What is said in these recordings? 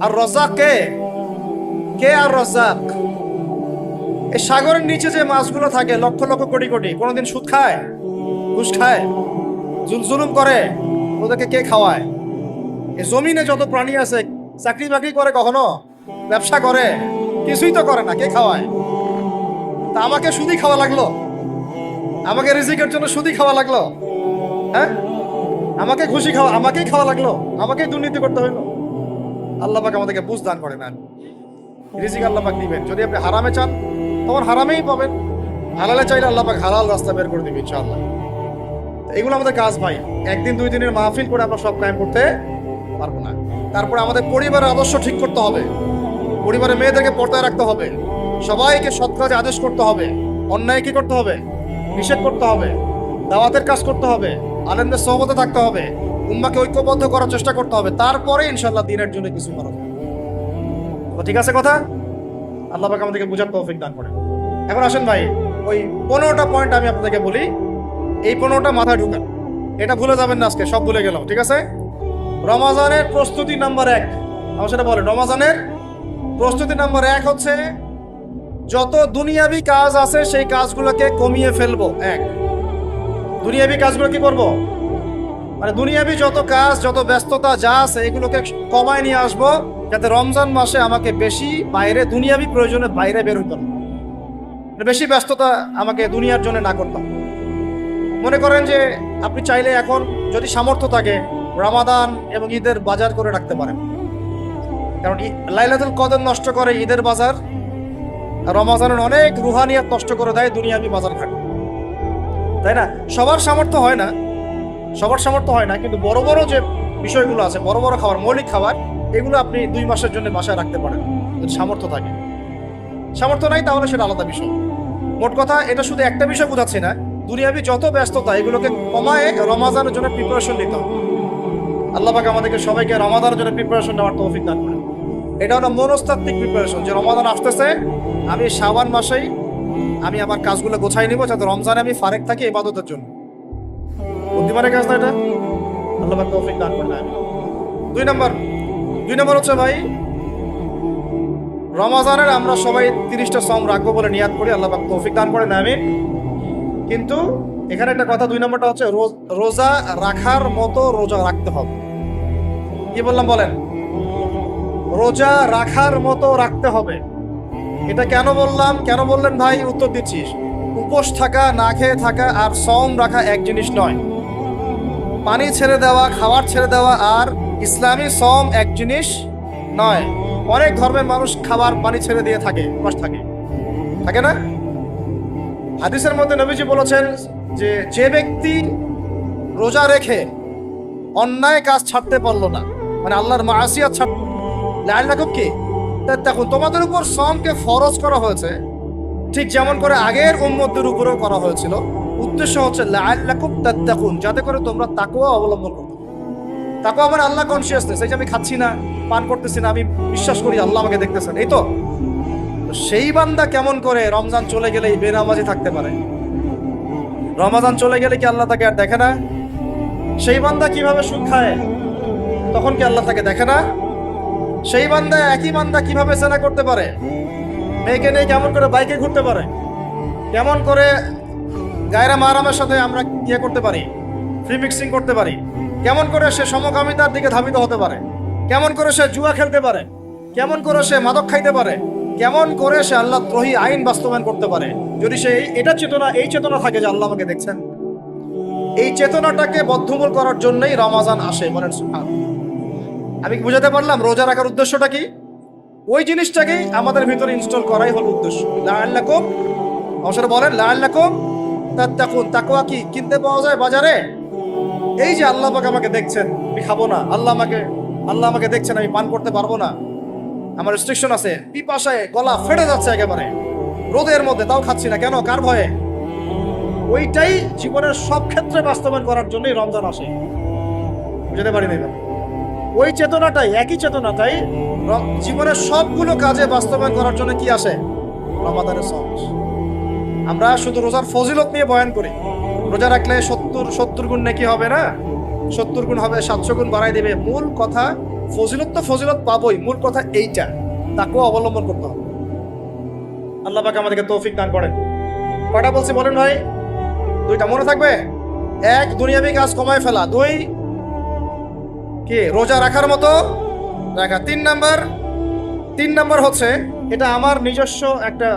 আর রাজ্জাক কে? কে আর রাজ্জাক? এই সাগরের নিচে যে মাছগুলো থাকে লক্ষ লক্ষ কোটি কোটি, কোনোদিন সুদ খায়, ঘুষ খায়, জুলুম করে? ওদেরকে কে খাওয়ায়? এই জমিনে যত প্রাণী আছে চাকরি বাকরি করে, কখনো ব্যবসা করে? কিছুই তো করে না। কে খাওয়ায়? তা আমাকে সুদি খাওয়া লাগলো? আমাকে রিজিকের জন্য সুদি খাওয়া লাগলো? হ্যাঁ, আমাকে খুশি খাওয়া, আমাকেই খাওয়া লাগলো? আমাকেই দুর্নীতি করতে হইলো? আল্লাহ পাক আমাদেরকে বুঝ দান করে না। রিজিক আল্লাহ পাক দিবেন। যদি আপনি হারামে চান তখন হারামেই পাবেন, হালালে চাইলে আল্লাহ পাক হালাল রাস্তা বের করে দিবে ইনশাআল্লাহ। এগুলো আমাদের কাজ ভাই। একদিন দুই দিনের মাহফিল করে আমরা সব কায়েম করতে পারবো না। তারপরে আমাদের পরিবারের আদর্শ ঠিক করতে হবে, পরিবারের মেয়েদেরকে পর্দায় রাখতে হবে, সবাইকে সৎ কাজে আদেশ করতে হবে, অন্যায় কি করতে হবে? নিষেধ করতে হবে, দাওয়াতের কাজ করতে হবে, আলেমদের সহবতে থাকতে হবে, উম্মাকে ঐক্যবদ্ধ করার চেষ্টা করতে হবে। তারপরে ইনশাআল্লাহ দিনের জন্য কিছু করা যাবে। ঠিক আছে কথা? আল্লাহ পাক আমাদেরকে বুঝার তৌফিক দান করে। এখন আসেন ভাই, ওই 15টা পয়েন্ট আমি আপনাদেরকে বলি, এই 15টা মাথায় ঢুকান। এটা ভুলে যাবেন না, আজকে সব ভুলে গেলাম, ঠিক আছে? রমাজানের প্রস্তুতি নাম্বার 1, আমার সেটা বলেন। রমাজানের প্রস্তুতি নাম্বার 1 হচ্ছে যত দুনিয়াবি কাজ আছে সেই কাজগুলোকে কমিয়ে ফেলবো। দুনিয়াবি কাজগুলো কি করব? মানে দুনিয়াবি যত কাজ, যত ব্যস্ততা যা আছে এগুলোকে কমায় নিয়ে আসবো, যাতে রমজান মাসে আমাকে বেশি বাইরে দুনিয়াবি প্রয়োজনে বাইরে বের হইতে না, বেশি ব্যস্ততা আমাকে দুনিয়ার জন্য না করতাম। মনে করেন যে আপনি চাইলে এখন যদি সামর্থ্য থাকে রমাদান এবং ঈদের বাজার করে রাখতে পারেন, কারণ লাইলাতুল কদর নষ্ট করে ঈদের বাজার, রমাজানের অনেক রুহানিয়াত নষ্ট করে দেয় দুনিয়াবি বাজার ঘাট, তাই না? সবার সামর্থ্য হয় না, সবার সামর্থ্য হয় না, কিন্তু বড় বড় যে বিষয়গুলো আছে, বড় বড় খাবার, মৌলিক খাবার, এগুলো আপনি 2 মাসের জন্য বাসায় রাখতে পারেন যদি সামর্থ্য থাকে। সামর্থ্য নাই তাহলে সেটা আলাদা বিষয়। মোট কথা, এটা শুধু একটা বিষয় বোঝাচ্ছি না, দুনিয়াবি যত ব্যস্ততা এগুলোকে কমায় রমাজানের জন্য প্রিপারেশন নিতে হবে। আল্লাহ পাক আমাদেরকে সবাইকে রমাদানের জন্য প্রিপারেশন নেওয়ার তৌফিক দান করেন। এটা হলো মনস্তাত্ত্বিক প্রিপারেশন, যে রমাদান আসতেছে, আমি শাবান মাসেই আমি আমার কাজগুলো গোছাই নিব, যাতে রমজানে আমি ফারেক থাকি ইবাদতের জন্য। বুদ্ধিমানের কাজ না এটা? আল্লাহ পাক তৌফিক দান করেন। 2 নম্বর হচ্ছে ভাই, রমাজানের আমরা সবাই 30টা সম রাখবো বলে নিয়াত করি, আল্লাহ পাক তৌফিক দান করেন, আমিন। কিন্তু এখানে একটা কথা, 2 নম্বরটা হচ্ছে রোজা রাখার মতো রোজা রাখতে হবে। কি বললাম বলেন? রোজা রাখার মতো রাখতে হবে। এটা কেন বললাম? কেন বললেন ভাই? উত্তর দিচ্ছিস। উপোস থাকা, না খেয়ে থাকা আর সম রাখা এক জিনিস নয়। পানি ছেড়ে দেওয়া, খাবার ছেড়ে দেওয়া আর ইসলামী সম এক জিনিস নয়। অনেক ধর্মের মানুষ খাবার পানি ছেড়ে দিয়ে থাকে, উপোস থাকে না? হাদিসের মধ্যে নবীজি বলেছেন যে যে ব্যক্তি রোজা রেখে অন্যায় কাজ ছাড়তে পারলো না, মানে আল্লাহর মাসিয়াত ছাড়তে, লাআল্লাকুম কি তাত্তাকুন, তোমাদের উপর সওমকে ফরজ করা হয়েছে ঠিক যেমন করে আগের উম্মতদের উপরেও করা হয়েছিল। উদ্দেশ্য হচ্ছে লাআল্লাকুম তাত্তাকুন, যাতে করে তোমরা তাকওয়া অবলম্বন করো। তাকওয়া মানে আল্লাহ কনসিয়াসনেস, এই যে আমি খাচ্ছি না, পান করতেছি না, আমি বিশ্বাস করি আল্লাহ আমাকে দেখতেছেন, এই তো। সেই বান্দা কেমন করে রমজান চলে গেলেই বেনামাজি থাকতে পারে? রমাজান চলে গেলে কি আল্লাহ তাকে আর দেখে না? সেই বান্দা কিভাবে সুদ খায়, তখন কি আল্লাহ তাকে দেখে না? সেই বান্দা, একই বান্দা কিভাবে জেনা করতে পারে, মেয়েকে নিয়ে কেমন করে বাইকে ঘুরতে পারে, কেমন করে গায়রা মাহরামের সাথে আমরা ইয়ে করতে পারি, ফ্রি মিক্সিং করতে পারি, কেমন করে সে সমকামিতার দিকে ধাবিত হতে পারে, কেমন করে সে জুয়া খেলতে পারে, কেমন করে সে মাদক খাইতে পারে, কেমন করে সে আল্লাহ দ্রোহী আইন বাস্তবায়ন করতে পারে, যদি সে এই চেতনা থাকে যে আল্লাহ আমাকে দেখছেন। এই চেতনাটাকে বদ্ধমূল করার জন্যই রমাজান আসে। বলেন সুবহানাল্লাহ। আমি বুঝাতে পারলাম রোজা রাখার উদ্দেশ্যটা কি? ওই জিনিসটাকেই আমাদের ভিতরে ইনস্টল করাই হলো উদ্দেশ্য। লাআল্লাকুম, অবশ্যই বলেন লাআল্লাকুম তাত্তাকুন। তাকওয়া কি কিনতে পাওয়া যায় বাজারে? এই যে আল্লাহ পাক আমাকে দেখছেন, আমি খাবো না, আল্লাহ আমাকে দেখছেন, আমি পান করতে পারবো না, আমার রেস্ট্রিকশন আছে, পিপাসায় গলা ফেটে যাচ্ছে একেবারে রোদের মধ্যে, তাও খাচ্ছি না, কেন? কার ভয়ে? ওইটাই জীবনের সব ক্ষেত্রে বাস্তবায়ন করার জন্যই রমজান আসে। বুঝতে পারি না? ওই চেতনাটাই, একই চেতনাটাই জীবনের সবগুলো কাজে বাস্তবায়ন করার জন্য কি আসে? রমাদানের সওম। আমরা শুধু রোজার ফজিলত নিয়ে বয়ান করি, রোজা রাখলে 70 গুণ নেকি হবে না, 70 গুণ হবে, 700 গুণ বাড়াই দেবে। মূল কথা ফজিলত তো ফজিলত পাবোই, মূল কথা এইটা, তাকেও অবলম্বন করতে হবে। আল্লাহ পাক আমাদেরকে তৌফিক দান করেন। কয়টা বলছি বলেন ভাই? দুইটা মনে থাকবে। এক, দুনিয়াবি কাজ কমায় ফেলা। দুই, কি রোজা রাখার মতো রাখা। তিন নাম্বার হচ্ছে, এটা আমার নিজস্ব একটা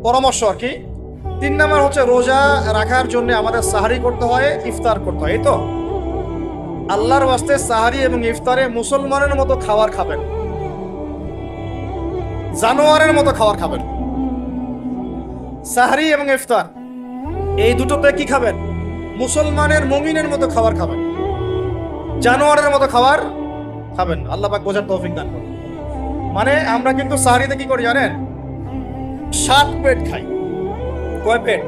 পরামর্শ আর কি। 3 নাম্বার হচ্ছে, রোজা রাখার জন্য আমাদের সাহারি করতে হয়, ইফতার করতে হয়। এই তো আল্লাহর ওয়াস্তে সাহারি এবং ইফতারে মুসলমানের মতো খাবার খাবেন, জানোয়ারের মতো খাবার খাবেন। সাহারি এবং ইফতার এই দুটোতে কি খাবেন? মুসলমানের, মুমিনের মতো খাবার খাবেন, জানোয়ারের মতো খাবার খাবেন। আল্লাহ পাক বোঝার তৌফিক দান করুন। মানে আমরা কিন্তু সাহারিতে কি করি জানেন? 7 পেট খাই। কয় পেট?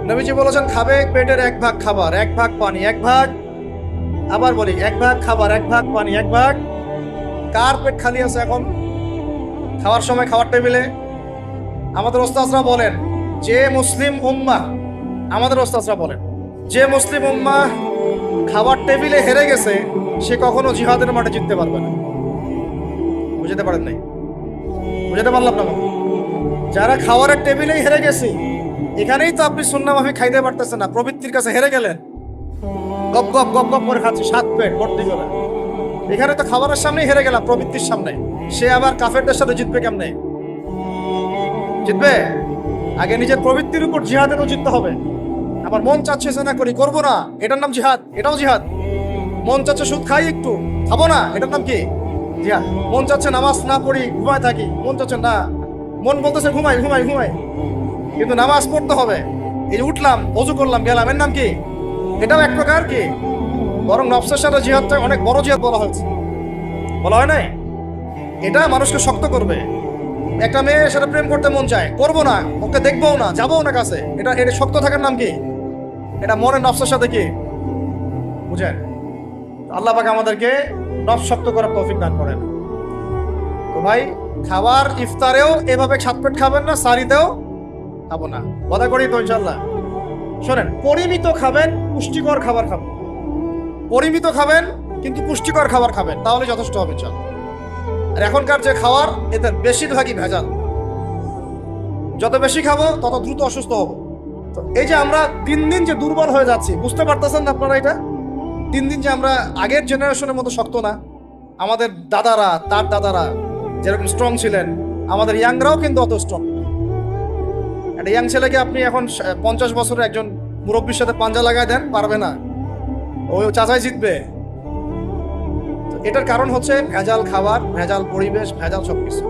নবীজি বলেছেন, খাবে পেটের 1 ভাগ খাবার, 1 ভাগ পানি, 1 ভাগ, আবার বলি 1 ভাগ খাবার, 1 ভাগ পানি, 1 ভাগ। কার পেট খালি আছে এখন খাওয়ার সময় খাওয়ার টেবিলে? আমাদের ওস্তাদরা বলেন, যে মুসলিম উম্মাহ, আমাদের ওস্তাদরা বলেন, যে মুসলিম উম্মাহ খাবার টেবিলে হেরে গেছে, সে কখনো জিহাদের মাঠে জিততে পারবে না। বুঝতে পারেন নাই? বুঝতে পারলাম না? যারা খাওয়ারের টেবিলেই হেরে গেছে, এখানেই তো আপনি সুন্নাহ মাফিক খাইতে পারতেছেন না, প্রবৃত্তির কাছে হেরে গেলেন, গপ গপ গপ গপ করে খাচ্ছি 7 পেট ভর্তি করে। এখানে তো খাবারের সামনেই হেরে গেলাম, প্রবৃত্তির সামনে। সে আবার কাফেরদের সাথে জিতবে কেমনে? জিতবে? আগে নিজের প্রবৃত্তির উপর জিহাদে তো জিততে হবে। আমার মন চাচ্ছে না করি, করবো না, এটার নাম জিহাদ। এটাও জিহাদ। মন চাচ্ছে সুদ খাই, একটু খাবো না, এটার নাম কি? জিহাদ। মন চাচ্ছে নামাজ না পড়ি, ঘুমায় থাকি, মন চাচ্ছে না, মন বলতেছে ঘুমাই ঘুমাই ঘুমাই, কিন্তু নামাজ পড়তে হবে। এই যে উঠলাম, ওযু করলাম, গেলাম, এর নাম কি? এটাও এক প্রকার কি? বরং নফসের সাথে জিহাদটা অনেক বড় জিহাদ বলা হয়েছে, বলা হয় নাই? এটা মানুষকে শক্ত করবে। একটা মেয়ে সেটা প্রেম করতে মন চায়, করবো না, ওকে দেখবো না, যাবো না কাছে, এটা এটা শক্ত থাকার নাম কি? এটা মনে নফসের সাথে কি বুঝেন? আল্লাহ পাক আমাদেরকে নফস শক্ত করার তৌফিক দান করেন। তো ভাই, খাবার ইফতারেও এভাবে 7 পেট খাবেন না, সারিতেও খাবো না, কথা করি তো ইনশাল্লাহ। শোনেন, পরিমিত খাবেন, পুষ্টিকর খাবার খাবেন। পরিমিত খাবেন কিন্তু পুষ্টিকর খাবার খাবেন, তাহলে যথেষ্ট হবে ইনশাল্লাহ। আর এখনকার যে খাবার, এতে বেশিরভাগই ভেজাল। যত বেশি খাবো তত দ্রুত অসুস্থ হবো। তো এই যে আমরা দিন দিন যে দুর্বল হয়ে যাচ্ছি, বুঝতে পারতেছেন না আপনারা? এটা দিন দিন যে আমরা আগের জেনারেশনের মতো শক্ত না। আমাদের দাদারা, তার দাদারা যেরকম স্ট্রং ছিলেন, আমাদের ইয়াংরাও কিন্তু অত স্ট্রং। একটা ইয়াং ছেলেকে আপনি এখন 50 বছরের একজন মুরব্বীর সাথে পাঞ্জা লাগায় দেন, পারবে না, ওই চাচাই জিতবে। এটার কারণ হচ্ছে ভেজাল খাবার, ভেজাল পরিবেশ, ভেজাল সবকিছু।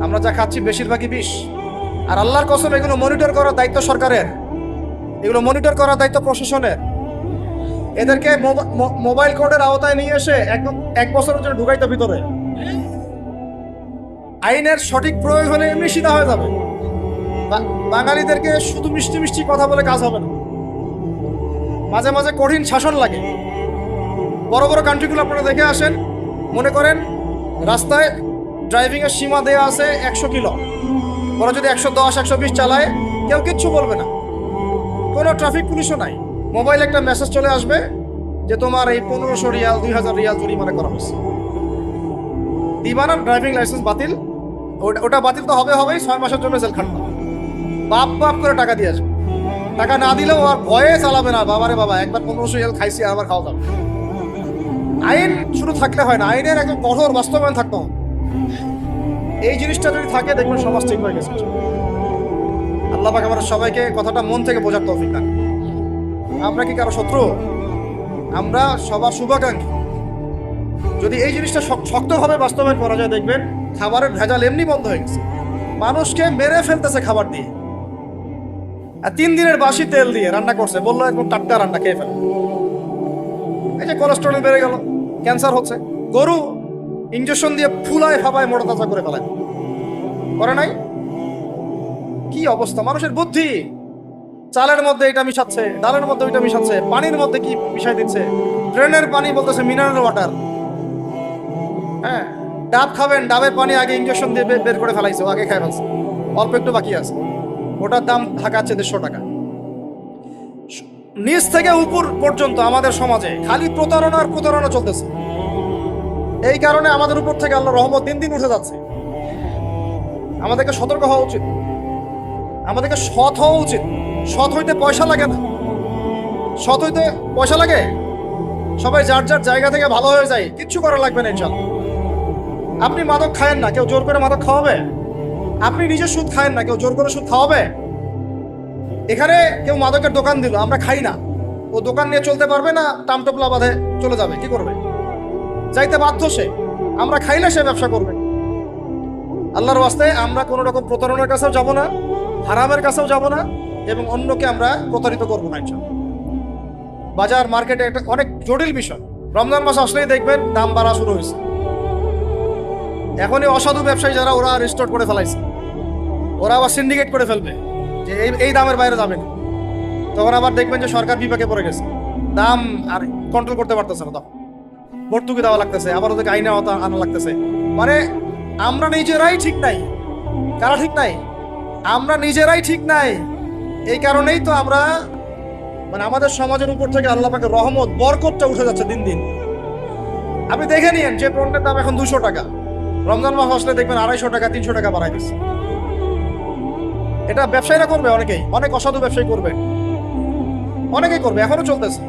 আমরা যা খাচ্ছি বেশিরভাগই বিষ। আর আল্লাহর কসম, এগুলো মনিটর করার দায়িত্ব সরকারের, এগুলো মনিটর করার দায়িত্ব প্রশাসনের। এদেরকে মোবাইল কোর্টের আওতায় নিয়ে এসে একদম 1 বছরের জন্য ঢুকাইতে ভিতরে। আইনের সঠিক প্রয়োগ হলে এমনি সিধা হয়ে যাবে। বাঙালিদেরকে শুধু মিষ্টি মিষ্টি কথা বলে কাজ হবে না, মাঝে মাঝে কঠিন শাসন লাগে। বড় বড় কান্ট্রিগুলো আপনারা দেখে আসেন, মনে করেন রাস্তায় ড্রাইভিং এর সীমা দেওয়া আছে 100 কিলো, ওরা যদি 110 120 চালায়, কেউ কিচ্ছু বলবে না, কোনো ট্রাফিক পুলিশও নাই। মোবাইলে একটা মেসেজ চলে আসবে যে তোমার এই 1500 রিয়াল 2000 রিয়াল জরিমানা করা হয়েছে। দিবানা ড্রাইভিং লাইসেন্স বাতিল, ওটা বাতিল তো হবেই, 6 মাসের জন্য জেল খাটবে, বাপ বাপ করে টাকা দিয়ে আসবে। টাকা না দিলেও আর ভয়ে চালাবে না, বাবারে বাবা একবার 1500 রিয়াল খাইছি, আবার খাওয়া যাবে। আইন শুরু থাকলে হয় না, আইনের একদম কঠোর বাস্তবায়ন থাকতে হবে। এই জিনিসটা যদি থাকে, দেখবেন সমাজ ঠিক হয়ে গেছে। আল্লাহ পাক আমাদের সবাইকে কথাটা মন থেকে বোঝার তৌফিক দান। আমরা কি কারো শত্রু? আমরা সবার শুভাকাঙ্ক্ষী। যদি এই জিনিসটা শক্তভাবে বাস্তবায়ন করা যায়, দেখবেন খাবারের ভেজাল এমনি বন্ধ হয়ে গেছে। মানুষকে মেরে ফেলতেছে খাবার দিয়ে, আর 3 দিনের বাসি তেল দিয়ে রান্না করছে, বললো একদম টাটকা রান্না, খেয়ে ফেলে। এই যে কোলেস্টেরল বেড়ে গেল, ক্যান্সার হচ্ছে। গরু ইঞ্জেকশন দিয়ে ফুলায় ফাপায় মোটা তাজা করে ফেলায়, করে নাই? কি অবস্থা মানুষের বুদ্ধি! চালের মধ্যে এটা মিশাচ্ছে, ডালের মধ্যে ওইটা মিশাচ্ছে, পানির মধ্যে কি মিশাই দিচ্ছে, ড্রেনের পানি বলতেছে মিনারেল ওয়াটার। হ্যাঁ, ডাব খাবেন, ডাবের পানি আগে ইঞ্জেকশন দিয়ে বের করে ফেলাইছে, আগে খাই ফেলছে, অল্প একটু বাকি আছে, ওটার দাম ঢাকাচ্ছে 150 টাকা। নিচ থেকে উপর পর্যন্ত আমাদের সমাজে খালি প্রতারণা চলতেছে। এই কারণে আমাদের উপর থেকে আল্লাহর রহমত দিন দিন উঠে যাচ্ছে। আমাদেরকে সতর্ক হওয়া উচিত, আমাদেরকে সৎ হওয়া উচিত। সৎ হইতে পয়সা লাগে না, সৎ হইতে পয়সা লাগে? সবাই যার যার জায়গা থেকে ভালো হয়ে যায়, কিচ্ছু করা লাগবে না ইনশাআল্লাহ। আপনি মাদক খায়েন না, কেউ জোর করে মাদক খাওয়াবে? আপনি নিজে সুদ খায়েন না, কেউ জোর করে সুদ খাওয়াবে? এখানে কেউ মাদকের দোকান দিল, আমরা খাই না, ও দোকান নিয়ে চলতে পারবে না? টামটোপলা বাঁধে চলে যাবে, কি করবে? যাইতে বাধ্য সে। আমরা খাইলে সে ব্যবসা করবে। আল্লাহর ওয়াস্তে আমরা কোনো রকম প্রতারণার কাছেও যাব না, হারামের কাছেও যাব না, এবং অন্যকে আমরা প্রতারিত করবো না ইনশাআল্লাহ। বাজার মার্কেটে একটা অনেক জটিল বিষয়। রমজান মাস আসলেই দেখবেন দাম বাড়া শুরু হয়েছে। এখনই অসাধু ব্যবসায়ী যারা, ওরা রেস্টোর করে ফেলাইছে, ওরা আবার সিন্ডিকেট করে ফেলবে যে এই দামের বাইরে যাবে না। তখন আবার দেখবেন যে সরকার বিপাকে পড়ে গেছে, দাম আর কন্ট্রোল করতে পারতেছে না, তখন ভর্তুকি দেওয়া লাগতেছে, আবার ওদেরকে আইনে আনা লাগতেছে। মানে আমরা নিজেরাই ঠিক নাই। কারা ঠিক নাই? আমরা নিজেরাই ঠিক নাই। এই কারণেই তো আমরা, মানে আমাদের সমাজের উপর থেকে আল্লাহ পাকের রহমত, বরকতটা উঠে যাচ্ছে দিন দিন। আপনি দেখে নিয়েন, যে পণ্যের দাম এখন 200 টাকা, রমজান মাস আসলে দেখবেন 250 টাকা 300 টাকা বাড়াই দিচ্ছে। এটা ব্যবসায়ীরা করবে, অনেকেই, অনেক অসাধু ব্যবসায়ী করবে, অনেকেই করবে, এখনো চলতেছে।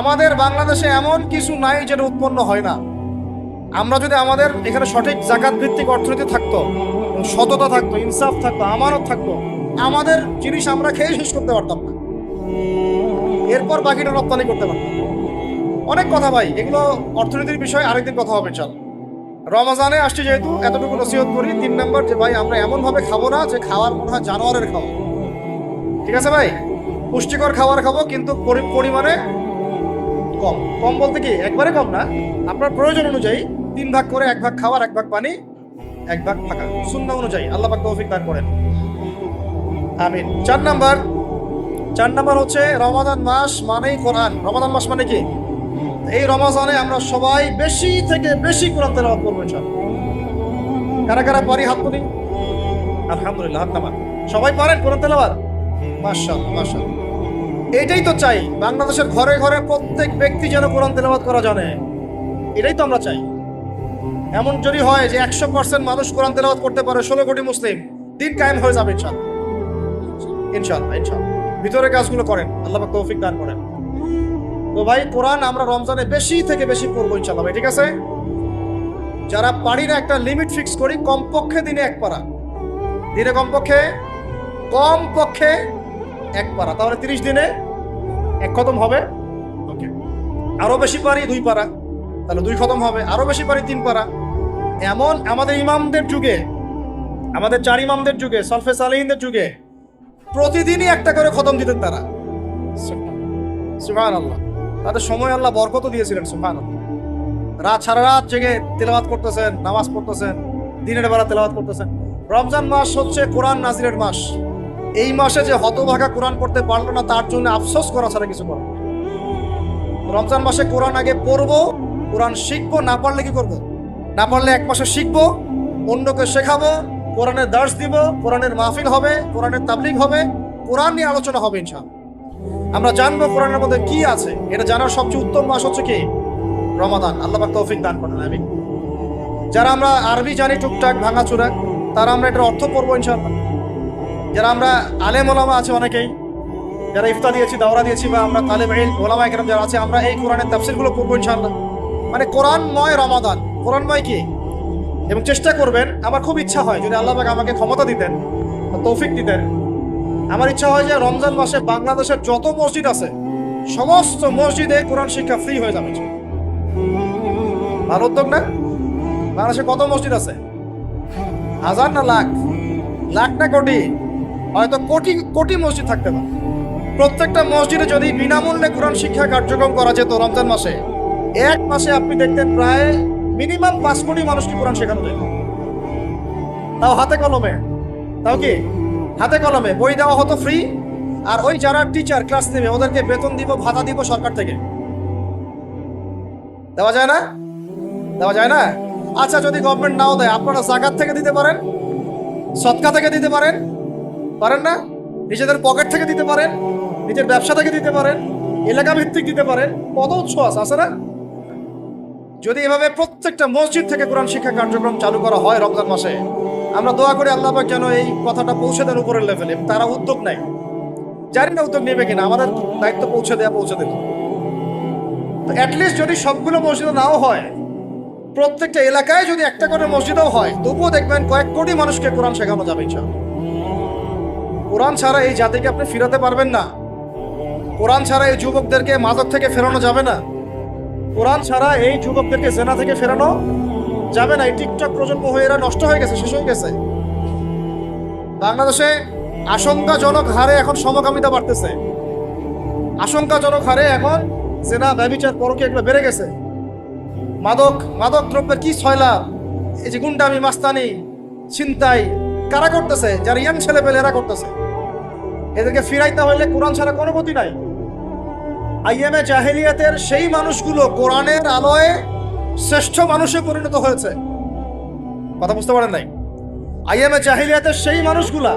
আমাদের বাংলাদেশে এমন কিছু নাই যেটা উৎপন্ন হয় না। আমরা যদি আমাদের এখানে সঠিক জাকাত ভিত্তিক অর্থনীতি থাকতো, সততা থাকতো, ইনসাফ থাকতো, আমানত থাকতো, আমাদের জিনিস আমরা খেয়ে শেষ করতে পারতাম না, এরপর বাকিটা রপ্তানি করতে পারতাম। অনেক কথা ভাই, এগুলো অর্থনীতির বিষয়, আরেকদিন কথা হবে চল। রমজানে আসছে যেহেতু, এতটুকু নসিহত করি। 3 নম্বর, যে ভাই আমরা এমন ভাবে খাবো না যে খাওয়ার মনে হয় জানোয়ারের খাওয়া। ঠিক আছে ভাই? পুষ্টিকর খাবার খাবো, কিন্তু পরিমাণে কম। কম বলতে কি একবারে কম না, আপনার প্রয়োজন অনুযায়ী 3 ভাগ করে, 1 ভাগ খাবার, 1 ভাগ পানি, 1 ভাগ ফাঁকা, সুন্নাহ অনুযায়ী। আল্লাহ পাক তৌফিক দান করেন, আমিন। 4 নাম্বার হচ্ছে রমাদান মাস মানেই কোরআন। রমাদান মাস মানে কি? এই রমজানে আমরা সবাই বেশি থেকে বেশি কোরআন তেলাওয়াত করবো ইনশাআল্লাহ। কারা কারা পারি হাত তুলি? আলহামদুলিল্লাহ, হাত নামান। সবাই পারেন কোরআন তেলাওয়াত? মাশাআল্লাহ, মাশাআল্লাহ। এটাই তো চাই, বাংলাদেশের ঘরে ঘরে প্রত্যেক ব্যক্তি যেন কোরআন তেলাওয়াত করা জানে। এটাই তো আমরা চাই। এমন যদি হয় যে 100% মানুষ কোরআন তেলাওয়াত করতে পারে, 16 কোটি মুসলিম, দিন কায়েম হয়ে যাবে ইনশাআল্লাহ, ইনশাআল্লাহ, ইনশাআল্লাহ। ভিতরে কাজগুলো করেন, আল্লাহ পাক তৌফিক দান করেন। তো ভাই, কোরআন আমরা রমজানে বেশি থেকে বেশি পড়বো ইনশাআল্লাহ ভাই, ঠিক আছে? যারা পারি না, একটা লিমিট ফিক্স করি, কমপক্ষে দিনে 1 পারা, দিনে কমপক্ষে 1 পারা, তাহলে 30 দিনে 1 খতম হবে। ওকে, আরো বেশি পারি 2 পারা, তাহলে 2 খতম হবে। আরো বেশি পারি 3 পারা। এমন আমাদের ইমামদের যুগে, আমাদের 4 ইমামদের যুগে, সলফে সালেহিনদের যুগে প্রতিদিনই 1টা করে খতম দিতেন তারা। সুবহানাল্লাহ। তাদের সময় আল্লাহ বরকত দিয়েছিলেন, সুবহানাল্লাহ। সারা রাত জেগে তেলাওয়াত করতেছেন, নামাজ পড়তেছেন, দিনের বেলা তেলাওয়াত করতেছেন। রমজান মাস হচ্ছে কোরআন নাজিলের মাস। এই মাসে যে হতভাগা কোরআন পড়তে পারলো না, তার জন্য আফসোস করা ছাড়া কিছু করার নেই। রমজান মাসে কোরআন আগে পড়বো, কোরআন শিখবো। না পারলে কি করবো? না পারলে 1 মাসে শিখবো, অন্যকে শেখাবো, কোরআনের দার্স দিব, কোরআনের মাহফিল হবে, কোরআনের তাবলীগ হবে, কোরআন নিয়ে আলোচনা হবে ইনশাআল্লাহ। আমরা জানবো কোরআনের মধ্যে কি আছে। এটা জানার সবচেয়ে উত্তম মাস হচ্ছে কি? রমাদান। আল্লাহ পাক তৌফিক দান করেন, আমিন। যারা আমরা আরবি জানি টুকটাক ভাঙাচোরা, তারা আমরা এটার অর্থ পড়বো ইনশাআল্লাহ। যারা আমরা আলেম ওলামা আছে অনেকেই, যারা ইফতা দিয়েছি, দাওরা দিয়েছি, বা আমরা তালেব ইলম ওলামা একরাম যারা আছে, আমরা এই কোরআনের তাফসীরগুলো পড়বো ইনশাআল্লাহ। মানে কোরআনময় রমাদান, কোরআনময় কি? এবং চেষ্টা করবেন, আমার খুব ইচ্ছা হয় যদি আল্লাহ পাক আমাকে ক্ষমতা দিতেন, তৌফিক দিতেন, আমার ইচ্ছা হয় যে রমজান মাসে বাংলাদেশের যত মসজিদ আছে সমস্ত মসজিদে কোরআন শিক্ষা ফ্রি হয়ে যাবে। ভালো উদ্যোগ না? বাংলাদেশে কত মসজিদ আছে? 1000 না লাখ? লাখ না কোটি? হয়তো কোটি কোটি মসজিদ থাকতে পারে। প্রত্যেকটা মসজিদে যদি বিনামূল্যে কোরআন শিক্ষা কার্যক্রম করা যেত রমজান মাসে, 1 মাসে আপনি দেখতেন প্রায় মিনিমাম 5 কোটি মানুষকে কোরআন শেখানো যেত। তাও হাতে কলমে। তাও কি? হাতে কলমে। বই দেওয়া হতো ফ্রি, আর ওই যারা টিচার ক্লাস নেবে ওদেরকে বেতন দিব, ভাতা দিব সরকার থেকে। দেওয়া যায় না? দেওয়া যায় না? আচ্ছা, যদি গভর্নমেন্ট নাও দেয়, আপনারা জাকাত থেকে দিতে পারেন, সদকা থেকে দিতে পারেন, পারেন না? নিজেদের পকেট থেকে দিতে পারেন, নিজের ব্যবসা থেকে দিতে পারেন, এলাকা ভিত্তিক দিতে পারেন। কত উৎস আছে না? যদি এভাবে প্রত্যেকটা মসজিদ থেকে কোরআন শিক্ষা কার্যক্রম চালু করা হয় রমজান মাসে, আমরা দোয়া করি আল্লাহ পাক যেন এই কথাটা পৌঁছে দেন উপরের লেভেলে। তারা উদ্যোগ নেয়, জানি না উদ্যোগ নেবে কিনা, আমাদের দায়িত্ব পৌঁছে দিল। তো অ্যাটলিস্ট যদি সবগুলো মসজিদে নাও হয়, প্রত্যেকটা এলাকায় যদি একটা করে মসজিদও হয়, তবুও দেখবেন কয়েক কোটি মানুষকে কোরআন শেখানো যাবে ইনশাআল্লাহ। কোরআন ছাড়া এই জাতিকে আপনি ফিরাতে পারবেন না। কোরআন ছাড়া এই যুবকদেরকে মাদক থেকে ফেরানো যাবে না। কোরআন ছাড়া এই যুবকদেরকে জেনা থেকে ফেরানো যাবে না। এই টিকটক প্রজন্ম হয়ে এরা নষ্ট হয়ে গেছে, শেষ হয়ে গেছে। বাংলাদেশে আশঙ্কাজনক হারে এখন সমকামিতা বাড়তেছে। আশঙ্কাজনক হারে এখন জেনা, ব্যভিচার, পরকীয়া এগুলো বেড়ে গেছে। মাদক দ্রব্যের কি ছয়লাভ, এই যে গুন্ডামি, মাস্তানি, ছিনতাই কারা করতেছে? যারা ইয়াং ছেলে পেলে এরা করতেছে। এদেরকে ফিরাইতে হইলে কোরআন ছাড়া কোনো গতি নাই। আইএমএ জাহেলিয়াতের সেই মানুষগুলো কোরআনের আলোয় শ্রেষ্ঠ মানুষে পরিণত হয়েছে। কথা বুঝতে পারেন নাই? আইএমএ জাহেলিয়াতের সেই মানুষগুলা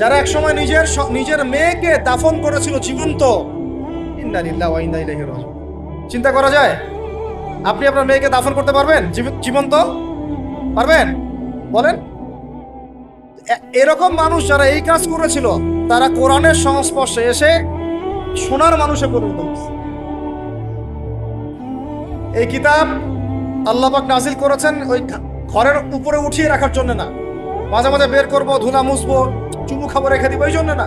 যারা একসময় নিজের মেয়েকে দাফন করেছিল জীবন্ত। ইন্না লিল্লাহি ওয়া ইন্না ইলাইহি রাজিউন। চিন্তা করা যায়? আপনি আপনার মেয়েকে দাফন করতে পারবেন জীবন্ত? পারবেন? বলেন। এরকম মানুষ যারা এই কাজ করেছিল, তারা কোরআনের সংস্পর্শে এসে সোনার মানুষে পরিণত হয়েছে। এই কিতাব আল্লাহ পাক নাজিল করেছেন ওই ঘরের উপরে উঠিয়ে রাখার জন্য না, মাঝে মাঝে বের করবো, ধুলা মুছবো, চুমু খাবো, রেখে দিব, এই জন্য না।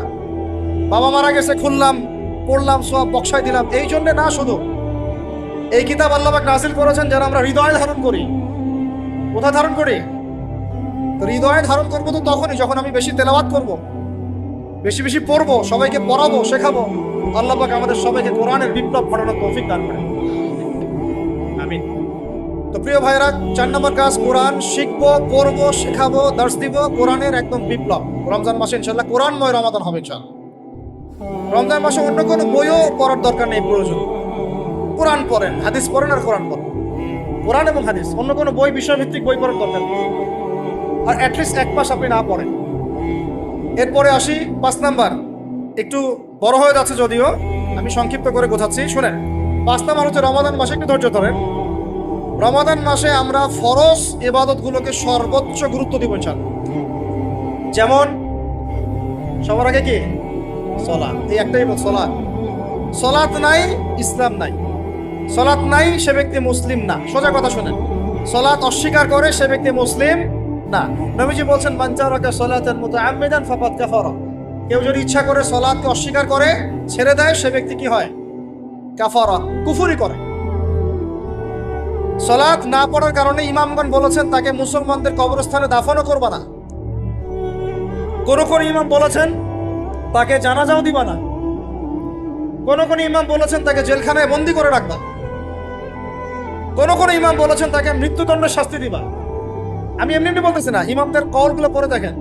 বাবা মারা গেছে, খুললাম, পড়লাম, সব বক্সায় দিলাম, এই জন্য না। শুধু এই কিতাব আল্লাহ পাক নাজিল করেছেন যেন আমরা হৃদয়ে ধারণ করি। কোথায় ধারণ করি? হৃদয়ে ধারণ করবো তো তখনই যখন আমি বেশি তেলাওয়াত করব, বেশি বেশি পড়বো, সবাইকে পড়াবো, শেখাবো। আল্লাহ পাক আমাদের সবাইকে কোরআনের বিপ্লব ঘটানোর তৌফিক দান করেন। আমিন। তো প্রিয় ভাইরা, 4 নম্বর কাজ, কোরআন শিখবো, পড়বো, শেখাবো, দার্স দিব। কোরআনের একদম বিপ্লব। রমজান মাসে ইনশাআল্লাহ কোরআনময় রমাদান হবে ইনশাআল্লাহ। রমজান মাসে অন্য কোনো বইও পড়ার দরকার নেই, প্রয়োজন। কোরআন পড়েন, হাদিস পড়েন আর কোরআন পড়েন। কোরআন এবং হাদিস, অন্য কোনো বই, বিষয়ভিত্তিক বই পড়ার দরকার নেই। আর অ্যাটলিস্ট এক মাস আপনি না পড়েন। এরপরে আসি 5 নাম্বার। একটু বড় হয়ে যাচ্ছে যদিও, আমি সংক্ষিপ্ত করে বোঝাচ্ছি, শুনেন। 5 নাম্বার হচ্ছে রমাদান মাসে, একটু ধৈর্য ধরেন। রমাদান মাসে আমরা ফরজ ইবাদতগুলোকে সর্বোচ্চ গুরুত্ব দিব ইনশাআল্লাহ। যেমন সবার আগে কি? সালাত। এই একটাই বল, সালাত। সালাত নাই, ইসলাম নাই। সালাত নাই, সে ব্যক্তি মুসলিম না। সোজা কথা শুনেন, সালাত অস্বীকার করে সে ব্যক্তি মুসলিম না। নবীজি বলছেন, মান তারাকা সালাতান মুতাআম্মিদান ফাকাদ কাফারা। কেউ যদি ইচ্ছা করে সালাতকে অস্বীকার করে, ছেড়ে দেয়, সে ব্যক্তি কি হয়? কাফারা, কুফরি করে। সালাত না পড়ার কারণে ইমামগণ বলেছেন তাকে মুসলমানদের কবরস্থানে দাফনও করবা না। কোন ইমাম বলেছেন তাকে জানাজাও দিবা না। কোন ইমাম বলেছেন তাকে জেলখানায় বন্দী করে রাখবা। কোন ইমাম বলেছেন তাকে মৃত্যুদণ্ডের শাস্তি দিবা। আমি এমনি বলতেছি না, ইমামদের কওলগুলো পড়ে দেখেন।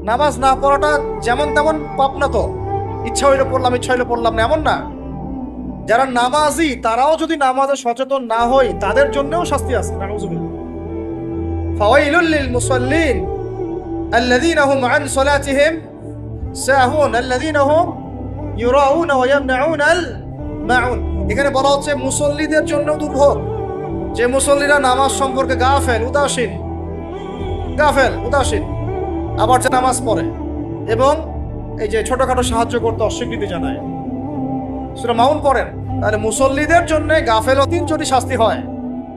নামাজ না পড়াটা যেমন তেমন পাপ না তো, ইচ্ছা হইলে পড়লাম, ইচ্ছা হইলে পড়লাম না, এমন না। যারা নামাজি তারাও যদি নামাজে সচেতন না হয়, তাদের জন্যও শাস্তি আছে। নাউযুবিল্লাহ। ফাওয়াইলুল লিল মুসাল্লিন আল্লাযীনা হুম আন সালাতিহিম সাহুন আল্লাযীনা হুম ইউরাউনা ওয়া ইয়ামনাউনাল মাউন। এখানে বলা হচ্ছে মুসল্লিদের জন্য দুর্ভোগ, যে মুসল্লিরা নামাজ সম্পর্কে গাফেল, উদাসীন, আবার যে নামাজ পড়ে এবং এই যে ছোটখাটো সাহায্য করতে অস্বীকৃতি জানায়, সূরা মাউন পড়েন। তাহলে মুসল্লিদের জন্য গাফেলতির যদি শাস্তি হয়,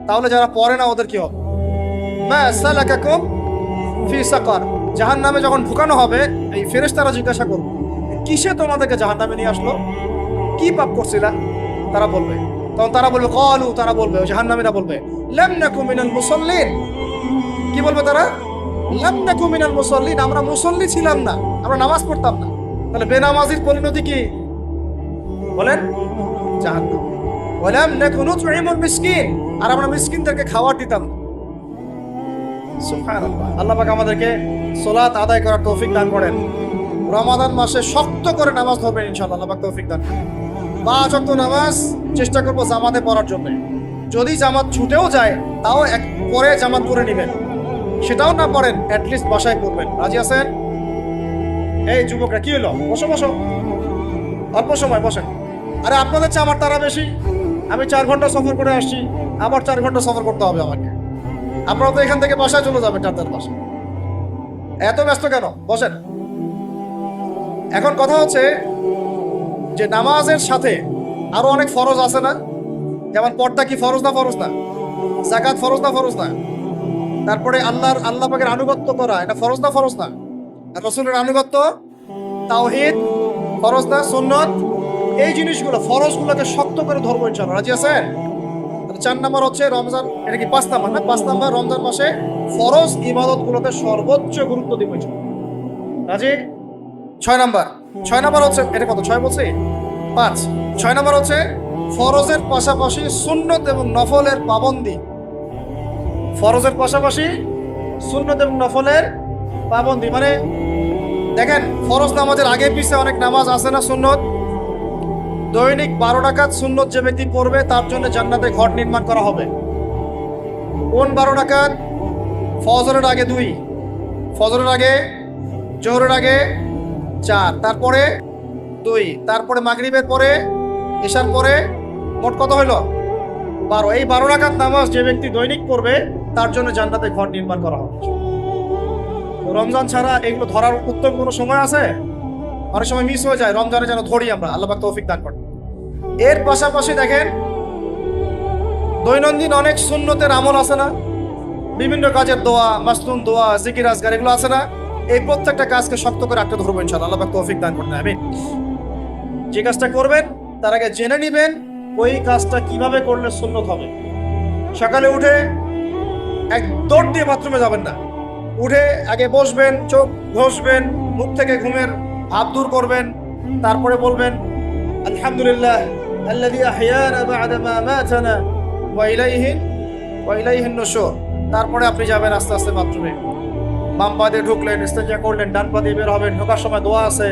তাহলে যারা পড়ে না ওদের কি হবে? মা সালাকাকুম ফি সাকার। জাহান্নামে যখন ঢুকানো হবে, এই ফেরেশতারা জিজ্ঞাসা করবে, কিসে তোমাদেরকে জাহান্নামে নিয়ে আসলো? কি পাপ করছিলা? তারা বলবে, তখন তারা বলবে, ক্বালু, তারা বলবে, ওই জাহান্নামীরা বলবে, লাম নাকু মিনাল মুসাল্লিন। কি বলবে তারা? লাম নাকু মিনাল মুসাল্লিন, আমরা মুসল্লি ছিলাম না, আমরা নামাজ পড়তাম না। তাহলে বেনামাজির পরিণতি কি? বলেন, জাহান্নাম। ওয়ালাম নাকু নুতঈমুল মিসকিন, আর আমরা মিসকিনদেরকে খাবার দিতাম না। সুবহানাল্লাহ। আল্লাহ পাক আমাদেরকে সালাত আদায় করার তৌফিক দান করেন। রমাদান মাসে শক্ত করে নামাজ ধরবেন ইনশাআল্লাহ, আল্লাহ পাক তৌফিক দান করেন। 5 ওয়াক্ত নামাজ চেষ্টা করব জামাতে পড়ার জন্য। যদি জামাত ছুটেও যায়, তাও পরে জামাত পড়ে নেবেন। সেটাও না পড়েন, অ্যাটলিস্ট বাসায় পড়বেন। রাজি আছেন? এই যুবকরা, কি হলো? বসো, অল্প সময় বসেন। আরে আপনাদের চেয়ে আমার তারা বেশি। আমি 4 ঘন্টা সফর করে আসছি, আবার 4 ঘন্টা সফর করতে হবে আমাকে। আপনারা তো এখান থেকে বাসায় চলে যাবেন, 4টার বাসায়। এত ব্যস্ত কেন? বসেন। এখন কথা হচ্ছে যে নামাজের সাথে আরো অনেক ফরজ আছে না? যেমন পর্দা কি ফরজ না? ফরজ না? যাকাত ফরজ না? ফরজ না? তারপরে আল্লাহ পাকের আনুগত্য করা, এটা ফরজ না? ফরজ না? আর রাসূলের আনুগত্য, তাওহীদ ফরজ না? সুন্নাত, এই জিনিসগুলো ফরজগুলোকে শক্ত করে ধরবো ইনশাআল্লাহ। রাজি আছেন? 4 নাম্বার হচ্ছে রমজান, এটা কি 5 নাম্বার না? 5 নাম্বার রমজান মাসে ফরজ ইবাদতগুলোতে সর্বোচ্চ গুরুত্ব দিব ইনশাআল্লাহ। রাজি? 6 নাম্বার হচ্ছে, এটা কত 6 বলছি? 5। 6 নাম্বার হচ্ছে ফরজের পাশাপাশি সুন্নত এবং নফলের পাবন্দি। ফরজের পাশাপাশি সুন্নত এবং নফলের পাবন্দি, মানে দেখেন ফরজ নামাজের আগে পিছে অনেক নামাজ আছে না সুন্নত? দৈনিক 12 রাকাত সুন্নত যে ব্যক্তি পড়বে তার জন্য জান্নাতে ঘর নির্মাণ করা হবে। কোন 12 রাকাত? ফজরের আগে 2, ফজরের আগে, জোহরের আগে 4, তারপরে 2, তারপরে মাগরিবের পরে, ইশার পরে, মোট কত হইল? 12। এই 12 রাকাত নামাজ যে ব্যক্তি দৈনিক পড়বে তার জন্য জান্নাতে ঘর নির্মাণ করা হবে। রমজান ছাড়া এগুলো ধরার উত্তম কোনো সময় আছে? অনেক সময় মিস হয়ে যায়। রমজানে যেন ধরি আমরা, আল্লাহ পাক তৌফিক দান করেন। এর পাশাপাশি দেখেন দৈনন্দিন অনেক সুন্নতের আমল আছে না? বিভিন্ন কাজের দোয়া, মাসনুন দোয়া, জিকির আজকার, এগুলো আছে না? এই প্রত্যেকটা কাজকে শক্ত করে আঁকড়ে ধরবো ইনশাআল্লাহ। আল্লাহ পাক তৌফিক দান করেন, আমিন। যে কাজটা করবেন তার আগে জেনে নিবেন ওই কাজটা কিভাবে করলে সুন্নত হবে। সকালে উঠে এক দৌড় দিয়ে বাথরুমে যাবেন না। উঠে আগে বসবেন, চোখ ঘষবেন, মুখ থেকে ঘুমের ভাব দূর করবেন, তারপরে বলবেন আলহামদুলিল্লাহ আল্লাযী আহইয়ানা বা'দা মা মাতানা ওয়া ইলাইহিন নুশুর। তারপরে আপনি যাবেন আস্তে আস্তে বাথরুমে। বাম পা দিয়ে ঢুকলেন, ইস্তেঞ্জা করলেন, ডান পা দিয়ে বের হবেন। ঢোকার সময় দোয়া আছে,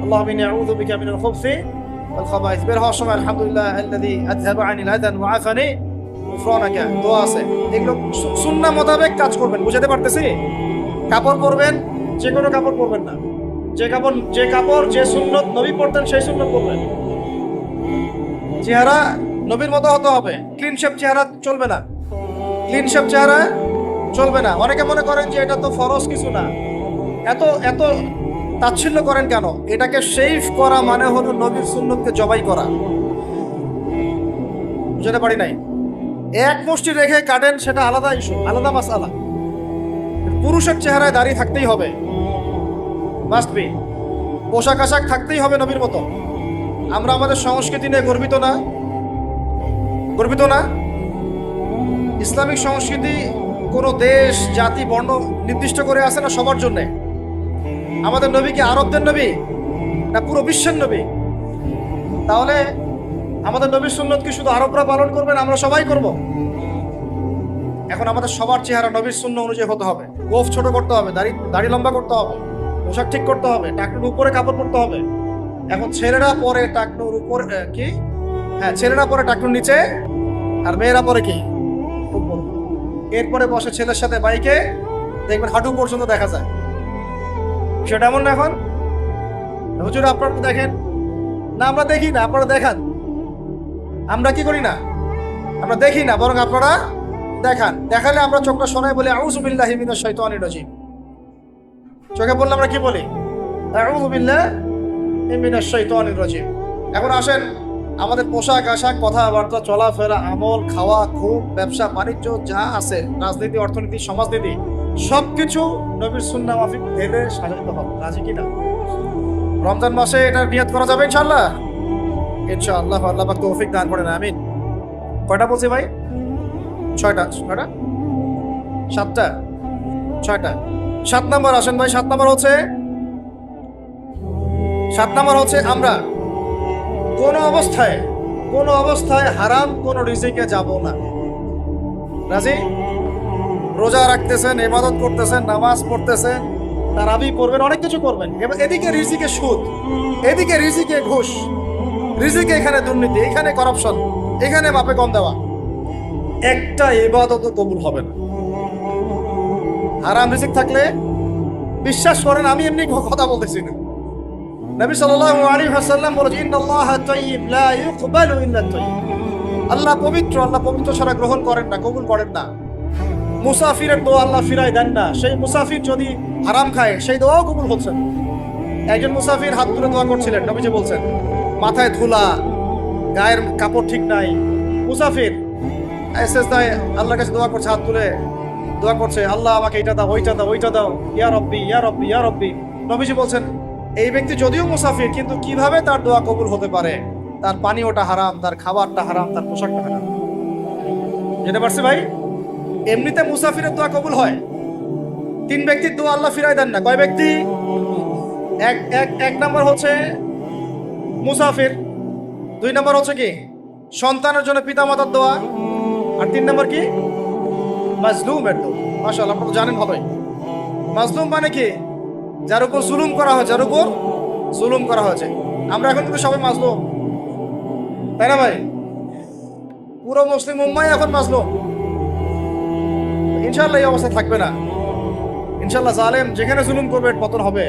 আল্লাহুম্মা ইন্নী আউযু বিকা মিনাল খুবসি ওয়াল খাবাইস। বের হওয়ার সময় আলহামদুলিল্লাহ আল্লাযী আযহাবা আনিল আযান ওয়া আফানি গুফরানাকা, দোয়া আছে। এগুলো সুন্নাহ মোতাবেক কাজ করবেন। বুঝাতে পারতেছি? কাপড় পরবেন, যে কোনো কাপড় পরবেন না। যে কাপড় যে সুন্নত নবী পড়তেন সেই সুন্নত পরবেন। চেহারা নবীর মতো হতে হবে। ক্লিন শেপ চেহারা চলবে না, ক্লিন শেপ চেহারা চলবে না। অনেকে মনে করেন যে এটা তো ফরজ কিছু না, এত তাচ্ছিল্য করেন কেন? এটাকে শেভ করা মানে হলো নবীর সুন্নতকে জবাই করা। বুঝতে পারি নাই? এক মুষ্টি রেখে কাটেন, সেটা আলাদা ইস্যু, আলাদা মাসআলা। পুরুষের চেহারায় দাড়ি থাকতেই হবে, মাস্ট বি। পোশাক আশাক থাকতেই হবে নবীর মতো। আমরা আমাদের সংস্কৃতি নিয়ে গর্বিত না? গর্বিত না? ইসলামিক সংস্কৃতি কোনো দেশ, জাতি, বর্ণ নির্দিষ্ট করে আছে না সবার জন্য? আমাদের নবী কি আরবদের নবী না পুরো বিশ্বের নবী? তাহলে আমাদের নবীর সুন্নত কি শুধু আরবরা পালন করবেন, আমরা সবাই করব? এখন আমাদের সবার চেহারা নবীর সুন্নাহ অনুযায়ী হতে হবে। গোফ ছোট করতে হবে, দাড়ি লম্বা করতে হবে, পোশাক ঠিক করতে হবে, টাকনুর উপরে কাপড় পরতে হবে। এখন ছেলেরা পরে টাকনুর উপরে কি, হ্যাঁ ছেলেরা পরে টাকনুর নিচে, আর মেয়েরা পরে কি উপর। এরপরে বসে ছেলের সাথে বাইকে, দেখবেন হাঁটু পর্যন্ত দেখা যায়। সেটা এমন না এখন? হুজুর আপনারা দেখেন না? আমরা দেখি না, আপনারা দেখান। আমরা কি করি না? আমরা দেখি না, বরং আপনারা দেখান। দেখালে আমরা চোখটা শোনাই বলি আউযু বিল্লাহি মিনাশ শাইতানির রাজিম। চোখে বললে আমরা কি বলি? আউযু বিল্লাহি মিনাশ শাইতানির রাজিম। এখন আসেন আমাদের পোশাক আশাক, কথাবার্তা, চলাফেরা, আমল, খাওয়া, ঘুম, ব্যবসা বাণিজ্য যা আছে, রাজনীতি, অর্থনীতি, সমাজনীতি, সবকিছু নবীর সুন্নাহ মাফিক ঢেলে সাজাতে হবে। রাজি কিনা? রমজান মাসে এটার নিয়ত করা যাবে ইনশাআল্লাহ। ইনশাআল্লাহ আল্লাহ পাক তৌফিক দান করেন, আমিন। কয়টা বলছি ভাই? 6টা। 7টা? 6টা। 7 নাম্বার আসেন ভাই। 7 নাম্বার হচ্ছে আমরা কোনো অবস্থায় হারাম কোনো রিজিকে যাব না। রাজি? রোজা রাখতেছেন, ইবাদত করতেছেন, নামাজ পড়তেছেন, তারাবি পড়বেন, অনেক কিছু করবেন। এবার এদিকে রিজিকে সুদ, এদিকে রিজিকে ঘুষ, রিজিকে এখানে দুর্নীতি, এখানে করাপশন, এখানে মাপে কম দেওয়া, একটা ইবাদতও কবুল হবে না। হারাম রিজিক থাকলে বিশ্বাস করেন, আমি এমনি কথা বলতেছি না। নবী সাল্লাল্লাহু আলাইহি ওয়াসাল্লাম বলেছেন ইন্নাল্লাহা তাইয়্যিব লা ইউকবালু ইল্লা তাইয়্যিব। আল্লাহ পবিত্র ছাড়া গ্রহণ করেন না, কবুল করেন না। মুসাফিরের দোয়া আল্লাহ ফিরাই দেন না। সেই মুসাফির যদি হারাম খায় সেই দোয়াও কবুল হচ্ছে না। একজন মুসাফির হাত তুলে দোয়া করছিলেন, নবীজি বলছেন মাথায় ধুলা, গায়ের কাপড় ঠিক নাই, মুসাফির সেজদায় আল্লাহর কাছে দোয়া করছে, হাত তুলে দোয়া করছে, আল্লাহ আমাকে এইটা দাও, ওইটা দাও, ইয়া রব্বি ইয়া রব্বি ইয়া রব্বি। নবীজি বলছেন এই ব্যক্তি যদিও মুসাফির, কিন্তু কিভাবে তার দোয়া কবুল হতে পারে? তার পানীয়টা হারাম, তার খাবারটা হারাম, তার পোশাকটা হারাম। যেতে পারছে ভাই? এমনিতে মুসাফিরের দোয়া কবুল হয়। 3 ব্যক্তির দোয়া আল্লাহ ফিরাই দেন না। কয় ব্যক্তি? এক নাম্বার হচ্ছে মুসাফির, 2 নাম্বার হচ্ছে কি সন্তানের জন্য পিতামাতার দোয়া, আর 3 নাম্বার কি মাজলুমের দোয়া। মাশাআল্লাহ, আপনারা জানেন ভালোই। মাজলুম মানে কি? যার উপর জুলুম করা হয়, যার উপর জুলুম করা হয়েছে। আমরা এখন কিন্তু সবাই মাজলুম, তাই না ভাই? পুরো মুসলিম উম্মাহ এখন মাজলুম। ইনশাআল্লাহ এই অবস্থা থাকবে না। ইনশাআল্লাহ জালেম যেখানে জুলুম করবে পতন হবে।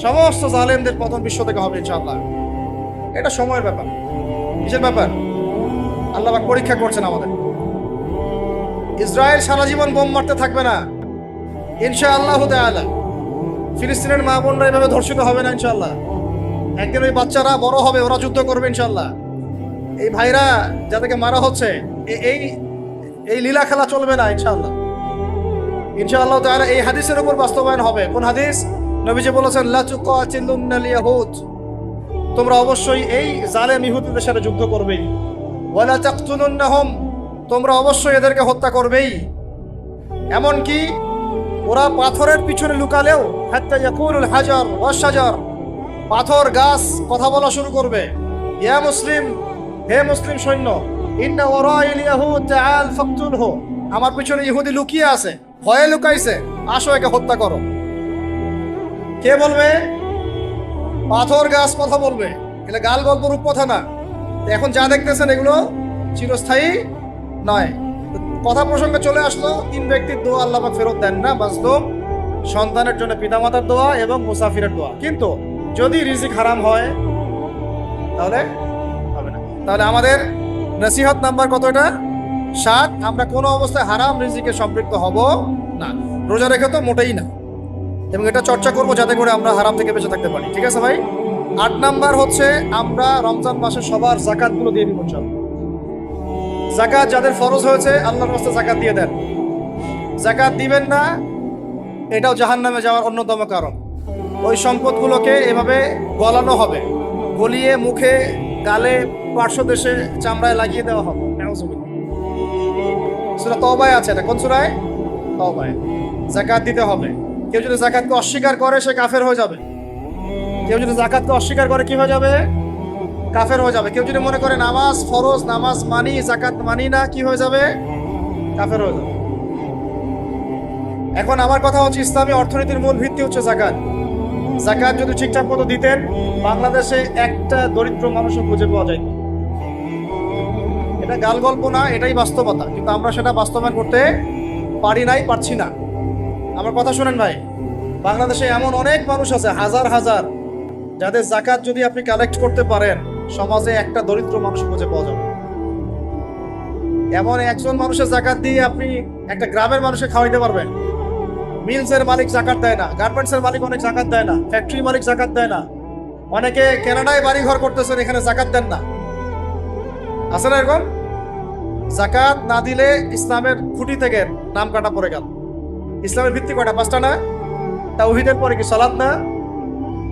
সমস্ত জালেমদের পতন বিশ্ব থেকে হবে ইনশাআল্লাহ। এটা সময়ের ব্যাপার। কিসের ব্যাপার? আল্লাহ পাক পরীক্ষা করছেন আমাদের। ইসরায়েল সারা জীবন বোম মারতে থাকবে না ইনশাআল্লাহ তাআলা। ফিলিস্তিনের মা বোনরা এভাবে ধর্ষিত হবে না ইনশাআল্লাহ। একদিন ওই বাচ্চারা বড় হবে, ওরা যুদ্ধ করবে ইনশাআল্লাহ। এই ভাইরা যাদেরকে মারা হচ্ছে, এই লীলা খেলা চলবে না ইনশাআল্লাহ। ইনশাআল্লাহ তাআলা এই হাদিসের উপর বাস্তবায়ন হবে। কোন হাদিস? নবীজি বলেছেন লা তুকাতিলুনাল ইয়াহুদ, তোমরা অবশ্যই এই জালেম ইহুদিদের সাথে যুদ্ধ করবেই। ওয়ালা তাকতুলুনহুম, তোমরা অবশ্যই এদেরকে হত্যা করবেই। এমন কি ওরা পাথরের পিছনে লুকালেও হাত্তা ইয়াকুলুল হাজার ওয়াশ শাজার, পাথর গাছ কথা বলা শুরু করবে। ইয়া মুসলিম, হে মুসলিম সৈন্য, ইন্না ওয়ারাইল ইয়াহুদ তাআল ফাকতুলহু, আমার পিছনে ইহুদি লুকিয়ে আছে, ভয়ে লুকাইছে, আসো একে হত্যা করো। কে বলবে? পাথর গাছ কথা বলবে। এটা গাল গল্প রূপ কথা না। এখন যা দেখতেছেন এগুলো চিরস্থায়ী নয়। কথা প্রসঙ্গে চলে আসলো, 3 ব্যক্তির দোয়া আল্লাহ পাক ফেরত দেন না। মাজলুম, সন্তানের জন্য পিতামাতার দোয়া এবং মুসাফিরের দোয়া। কিন্তু যদি রিজিক হারাম হয় তাহলে হবে না। তাহলে আমাদের নসিহত নাম্বার কত? এটা 7। আমরা কোনো অবস্থায় হারাম রিজিকে সম্পৃক্ত হব না। রোজা রেখে তো মোটেই না। এবং এটা চর্চা করবো যাতে করে আমরা হারাম থেকে বেঁচে থাকতে পারি। ঠিক আছে ভাই? 8 নাম্বার হচ্ছে আমরা রমজান মাসে সবার যাকাতগুলো দিয়ে দিব ইনশাআল্লাহ। যাকাত যাদের ফরজ হয়েছে আল্লাহর রাস্তায় যাকাত দিয়ে দেন। যাকাত দিবেন না, এটাও জাহান্নামে যাওয়ার অন্যতম কারণ। ওই সম্পদগুলোকে এভাবে গলানো হবে, গলিয়ে মুখে, গালে, পার্শ্বদেশে, চামড়ায় লাগিয়ে দেওয়া হবে। নাউজুবিল্লাহ। সূরা তওবায় আছে এটা। কোন সূরায়? তওবায়। যাকাত দিতে হবে। কেউ যদি যাকাতকে অস্বীকার করে সে কাফের হয়ে যাবে। কেউ যদি যাকাতকে অস্বীকার করে কি হয়ে যাবে? কাফের হয়ে যাবে। কেউ যদি মনে করে নামাজ ফরজ, নামাজ মানি, যাকাত মানি না, কি হয়ে যাবে? কাফের হয়ে যাবে। এখন আমার কথা হচ্ছে ইসলামী অর্থনীতির মূল ভিত্তি হচ্ছে যাকাত। যাকাত যদি ঠিকঠাক মতো দিতেন বাংলাদেশে একটা দরিদ্র মানুষও খুঁজে পাওয়া যায় না। এটা গাল গল্প না, এটাই বাস্তবতা। কিন্তু আমরা সেটা বাস্তবায়ন করতে পারছি না। আমার কথা শুনেন ভাই, বাংলাদেশে এমন অনেক মানুষ আছে, হাজার হাজার, যাদের যাকাত যদি আপনি কালেক্ট করতে পারেন সমাজে একটা দরিদ্র মানুষ খুঁজে পাওয়া যাবে। এমন একজন মানুষের যাকাত দিয়ে আপনি একটা গ্রামের মানুষকে খাওয়াইতে পারবেন। মিলসের মালিক যাকাত দেয় না, গার্মেন্টসের মালিক অনেক যাকাত দেয় না, ফ্যাক্টরি মালিক যাকাত দেয় না, অনেকে কানাডায় বাড়ি ঘর করতেছেন, এখানে যাকাত দেন না। আছে না এরকম? যাকাত না দিলে ইসলামের খুঁটি থেকে নাম কাটা পড়ে গেল। ইসলামের ভিত্তি কয়টা? 5টা না? তাওহীদের পরে কি সালাত না?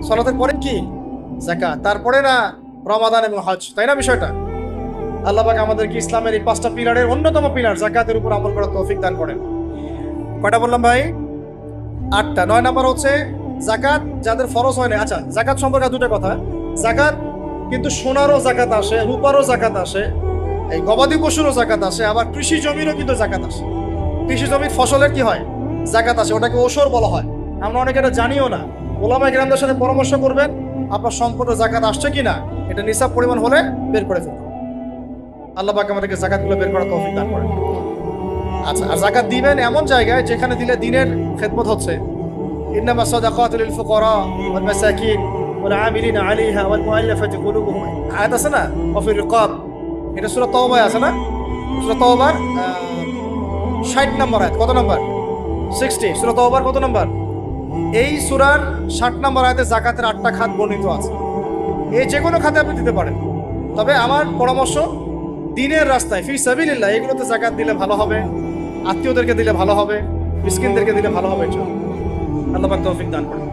সালাতের পরে কি? যাকাত। তারপরে না রমাদান এবং হজ, তাই না বিষয়টা? আল্লাহ পাক আমাদেরকে ইসলামের এই 5টা পিলারের অন্যতম পিলার যাকাতের উপর আমল করার তৌফিক দান করেন। কয়টা বললাম ভাই? 8টা। 9 নাম্বার হচ্ছে যাকাত যাদের ফরজ হয় না। আচ্ছা, যাকাত সম্পর্কে 2টা কথা। যাকাত কিন্তু সোনারও যাকাত আসে, রূপারও যাকাত আসে, এই গবাদি পশুরও যাকাত আসে, আবার কৃষি জমিরও কিন্তু যাকাত আসে। কৃষি জমির ফসলের কি হয়? যাকাত আসে। ওটাকে ওসর বলা হয়। আমরা অনেকে এটা জানিও না। ওলামায়ে কেরামদের সাথে পরামর্শ করবেন আপনার সম্পদের যাকাত আসছে কিনা, এটা নিসাব পরিমাণ হলে বের করে ফেলবেন। আল্লাহ পাক আমাদেরকে যাকাতগুলো বের করার তৌফিক দান করেন। আচ্ছা, আর যাকাত দিবেন এমন জায়গায় যেখানে দিলে দিনের খেদমত হচ্ছে। ইন্নামা সাদাকাতু লিল ফুকারা ওয়াল মাসাকিন ওয়াল আমিলিনা আলাইহা ওয়াল মুআল্লাফাতি কুলুবুহুম, আয়াত আছে না? ওয়া ফির রিকাব এটা সূরা তাওবায় আছে না? সূরা তাওবার 60 নম্বর আয়াত। কত নম্বর? 60। সূরা তাওবার কত নম্বর? এই সূরার 60 নম্বর আয়াতে যাকাতের 8টা খাত বর্ণিত আছে। এই যে কোনো খাতে আপনি দিতে পারেন, তবে আমার পরামর্শ দ্বীনের রাস্তায় ফি সাবিলিল্লাহ এগুলোতে যাকাত দিলে ভালো হবে, আত্মীয়দেরকে দিলে ভালো হবে, মিসকিনদেরকে দিলে ভালো হবে। আল্লাহ পাক তৌফিক দান করুন।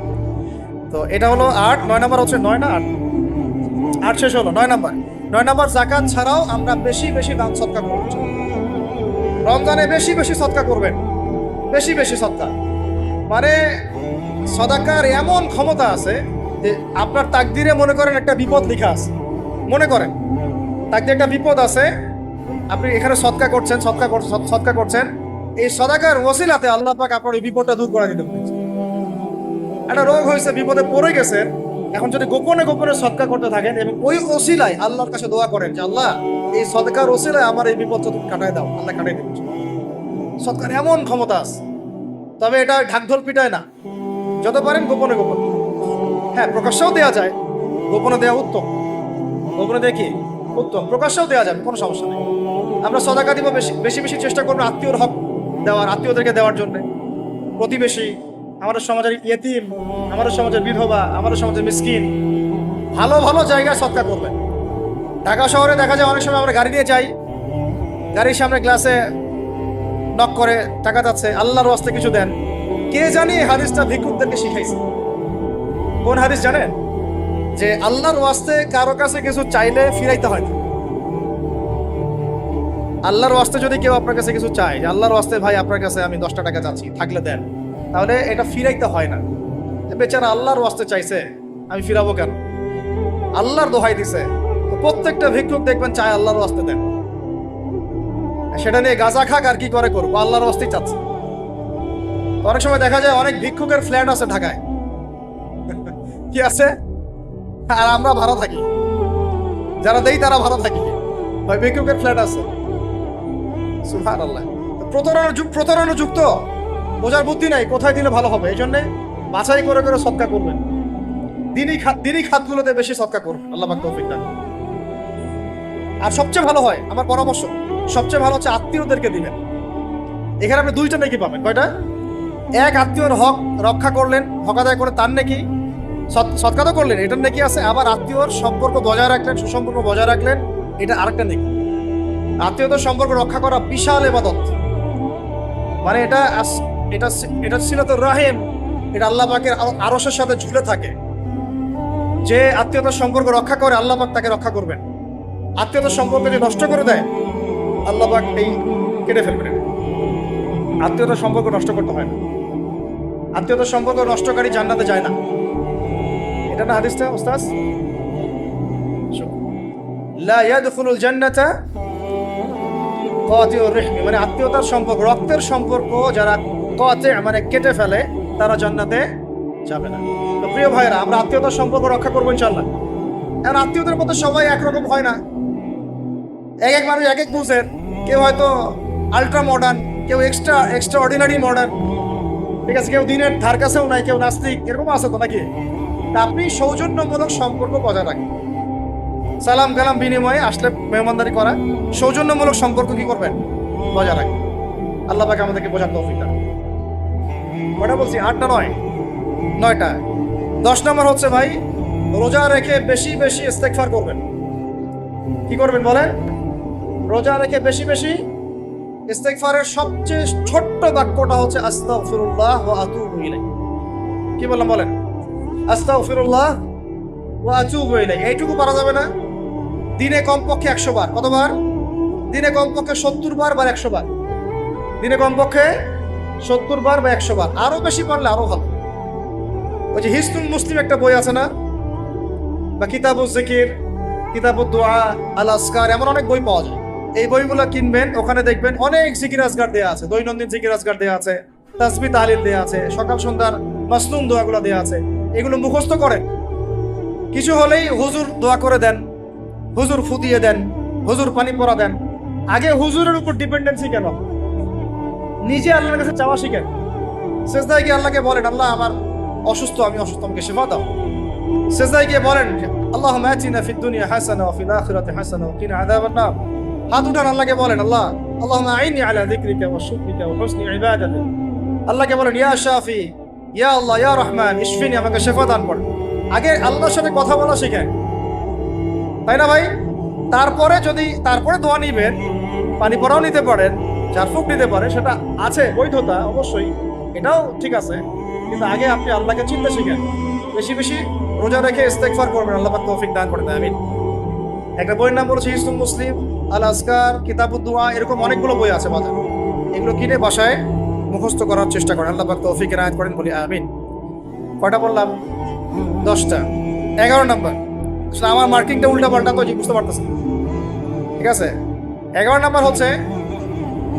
তো এটা হলো 8। 9 নম্বর হচ্ছে 9 না 8? 8 শেষ হলো। 9 নম্বর। 9 নম্বর যাকাত ছাড়াও আমরা বেশি বেশি দান সদকা করব। রমজানে বেশি বেশি সদকা করবেন, বেশি বেশি সদকা। মানে সদাকার এমন ক্ষমতা আছে যে আপনার তাকদিরে মনে করেন একটা বিপদ লেখা আছে, মনে করেন তাকদিরে একটা বিপদ আছে, আপনি এখানে সদকা করছেন, সদকা করছেন, এই সদাকার ওসিলাতে আল্লাহ পাক আপনার এই বিপদটা দূর করে দিতে পারে। একটা রোগ হয়েছে, বিপদে পড়ে গেছেন, এখন যদি গোপনে গোপনে সদকা করতে থাকেন এবং ওই ওসিলায় আল্লাহর কাছে দোয়া করেন যে আল্লাহ এই সদকার ওসিলায় আমার এই বিপদটা তুমি কাটায় দাও, আল্লাহ কাটাই দেবে। সদকার এমন ক্ষমতা আছে, তবে এটা ঢাকঢোল পিটায় না, যত পারেন গোপনে গোপনে। হ্যাঁ, প্রকাশ্যেও দেওয়া যায়, গোপনে দেওয়া উত্তম। গোপনে দেখি উত্তম, প্রকাশ্যেও দেওয়া যাবে, কোনো সমস্যা নেই। আমরা সদাকা দিব বেশি বেশি চেষ্টা করবো আত্মীয়র হক দেওয়ার, আত্মীয়দেরকে দেওয়ার জন্য। প্রতিবেশী, আমাদের সমাজের ইয়েতিম, আমাদের সমাজের বিধবা, আমাদের সমাজের মিসকিন, ভালো ভালো জায়গায় সদকা করবেন। ঢাকা শহরে দেখা যায় অনেক সময় আমরা গাড়ি নিয়ে যাই, গাড়ির সামনে গ্লাসে নক করে টাকা যাচ্ছে, আল্লাহর ওয়াস্তে কিছু দেন। কে জানি হাদিসটা ভিক্ষুকদেরকে শিখাইছে। কোন হাদিস জানেন? যে আল্লাহর ওয়াস্তে কারো কাছে কিছু চাইলে ফিরাইতে হয় না। আল্লাহর ওয়াস্তে যদি কেউ আপনার কাছে কিছু চায়, যে আল্লাহর ওয়াস্তে ভাই আপনার কাছে আমি 10টা টাকা চাচ্ছি, থাকলে দেন, তাহলে এটা ফিরাইতে হয় না। বেচারা আল্লাহর ওয়াস্তে চাইছে, আমি ফিরাবো কেন? আল্লাহর দোহাই দিছে। প্রত্যেকটা ভিক্ষুক দেখবেন চায় আল্লাহর ওয়াস্তে দেন। সেটা নিয়ে গাঁজা খাক আর কি করে করবো, আল্লাহর ওয়াস্তেই চাচ্ছে। অনেক সময় দেখা যায় অনেক ভিক্ষুকের ফ্ল্যাট আছে ঢাকায়, কি আছে, আর আমরা ভাড়া থাকি, যারা দেই তারা ভাড়া থাকি, ওই ভিক্ষুকের ফ্ল্যাট আছে। সুবহানাল্লাহ। প্রতারণা যুক্ত, বোঝার বুদ্ধি নাই কোথায় দিলে ভালো হবে। এই জন্যে বাছাই করে করে সদকা করবেন, দিনই খাতগুলোতে বেশি সদকা করবেন। আল্লাহ পাক তৌফিক দান। আর সবচেয়ে ভালো হয়, আমার পরামর্শ, সবচেয়ে ভালো হচ্ছে আত্মীয়দেরকে দিবেন। এখানে আপনি 2টা নেকি পাবেন। কয়টা? এক, আত্মীয়র হক রক্ষা করলেন, হক আদায় করে তার নেকি, সদকা তো করলেন, এটার নেকি আছে। আবার আত্মীয়র সম্পর্ক বজায় রাখলেন, সুসম্পর্ক বজায় রাখলেন, এটা আরেকটা নেকি। আত্মীয়তার সম্পর্ক রক্ষা করা বিশাল ইবাদত। মানে এটা সিলাতুর রাহিম, এটা আল্লাহ পাকের আরশের সাথে ঝুলে থাকে। যে আত্মীয়তার সম্পর্ক রক্ষা করে আল্লাহ পাক তাকে রক্ষা করবেন। আত্মীয়তার সম্পর্ক যদি নষ্ট করে দেয় আল্লাহ পাক এই কেটে ফেলবেন। আত্মীয়তার সম্পর্ক নষ্ট করতে হয় না। আত্মীয়তার সম্পর্ক নষ্টকারী জান্নাতে যায় না। এটা না হাদিসটা ওস্তাদ? লা ইয়াদখুলুল জান্নাতা কাতিউর রহমি, মানে আত্মীয়তার সম্পর্ক, রক্তের সম্পর্ক যারা কাতি মানে কেটে ফেলে তারা জান্নাতে যাবে না। তো প্রিয় ভাইরা, আমরা আত্মীয়তার সম্পর্ক রক্ষা করবো ইনশাআল্লাহ। আর আত্মীয়দের মধ্যে সবাই একরকম হয় না, এক এক মানুষ এক এক বুঝের। কেউ হয়তো আলট্রা মডার্ন, কেউ এক্সট্রা অর্ডিনারি মডার্ন, ঠিক আছে, কেউ দিনের ধার কাছেও নাই, কেউ নাস্তিক, এরকম আছে তো নাকি? তা আপনি সৌজন্যমূলক সম্পর্ক বজায় রাখেন। সালাম কালাম বিনিময়ে আসলে মেহমানদারি করা, সৌজন্যমূলক সম্পর্ক কি করবেন? বজায় রাখেন। আল্লাহ পাক আমাদেরকে বোঝার তৌফিক দান। কটা বলছি? 8 না 9? 9টা। 10 নম্বর হচ্ছে ভাই, রোজা রেখে বেশি বেশি ইস্তেগফার করবেন। কি করবেন বলেন? রোজা রেখে বেশি বেশি ইস্তেগফারের সবচেয়ে ছোট্ট বাক্যটা হচ্ছে আস্তাগফিরুল্লাহ ওয়া আতুবু ইলাইহি। কি বললাম বলেন? আস্তাগফিরুল্লাহ ওয়া আতুবু ইলাইহি। এইটুকু পারা যাবে না? দিনে কমপক্ষে 100 বার। কতবার? দিনে কমপক্ষে 70 বার বা 100 বার। দিনে কমপক্ষে 70 বার বা 100 বার। আরো বেশি পারলে আরো ভালো। ওই যে হিসনুল মুসলিম একটা বই আছে না, বা কিতাবুজ জিকির, কিতাবুদ দোয়া, আল আসকার, এমন অনেক বই পাওয়া যায়। এই বইগুলো কিনবেন, ওখানে দেখবেন অনেক জিকির আজকার দেয়া আছে, দৈনন্দিন জিকির আজকার দেয়া আছে, তাসবিহ তাহলিল দেয়া আছে, সকাল সন্ধ্যার মাসনুন দোয়াগুলো দেয়া আছে। এগুলো মুখস্থ করেন। কিছু হলেই হুজুর দোয়া করে দেন, হুজুর ফুদিয়ে দেন, হুজুর পানি পরা দেন। আগে হুজুরের উপর ডিপেন্ডেন্সি কেন? নিজে আল্লাহর কাছে চাওয়া শিখেন। সেজদায় গিয়ে আল্লাহকে বলেন, আল্লাহ আমার অসুস্থ, আমি অসুস্থ, আমাকে শিফা দাও। সেজদায় গিয়ে বলেন, আল্লাহুম্মা আতিনা ফিদ দুনিয়া হাসানা ওয়া ফিল আখিরাতি হাসানা ওয়া কিনা আযাবান নার। হাত উঠান, আল্লাহকে বলেন, আল্লাহ আল্লাহুম্মা আইনি আলা যিকরিকা ওয়া শুকরিকা ওয়া হুসনি ইবাদাতিক। আল্লাহকে বলেন, ইয়া শাফি, ইয়া আল্লাহ, ইয়া রহমান, ইশফিনি, আমাকে শেফা দান করেন। আগে আল্লাহর সাথে কথা বলা শিখেন, তাই না ভাই? তারপরে দোয়া নিবেন, পানি পড়াও নিতে পারেন, ঝাড়ফুঁক নিতে পারে, সেটা আছে বৈধতা অবশ্যই, এটাও ঠিক আছে। কিন্তু আগে আপনি আল্লাহকে চিনতে শিখেন। বেশি বেশি রোজা রেখে ইস্তেগফার করবেন, আল্লাহ পাক তৌফিক দান করে দেয়, আমিন। একটা বইয়ের নাম বলেছে হিসনুল মুসলিম, আল আজকার, কিতাবুদ দুআ, এরকম অনেকগুলো বই আছে বাজারে। এগুলো কিনে বাসায় মুখস্থ করার চেষ্টা করেন, আল্লাহ পাক তৌফিক এনায়েত করেন, বলি আমিন। কয়টা বললাম? 10টা। 11 নাম্বার, আসলে আমার মার্কিংটা উল্টা পাল্টা তো বুঝতে পারতেছি, ঠিক আছে? 11 নাম্বার হচ্ছে,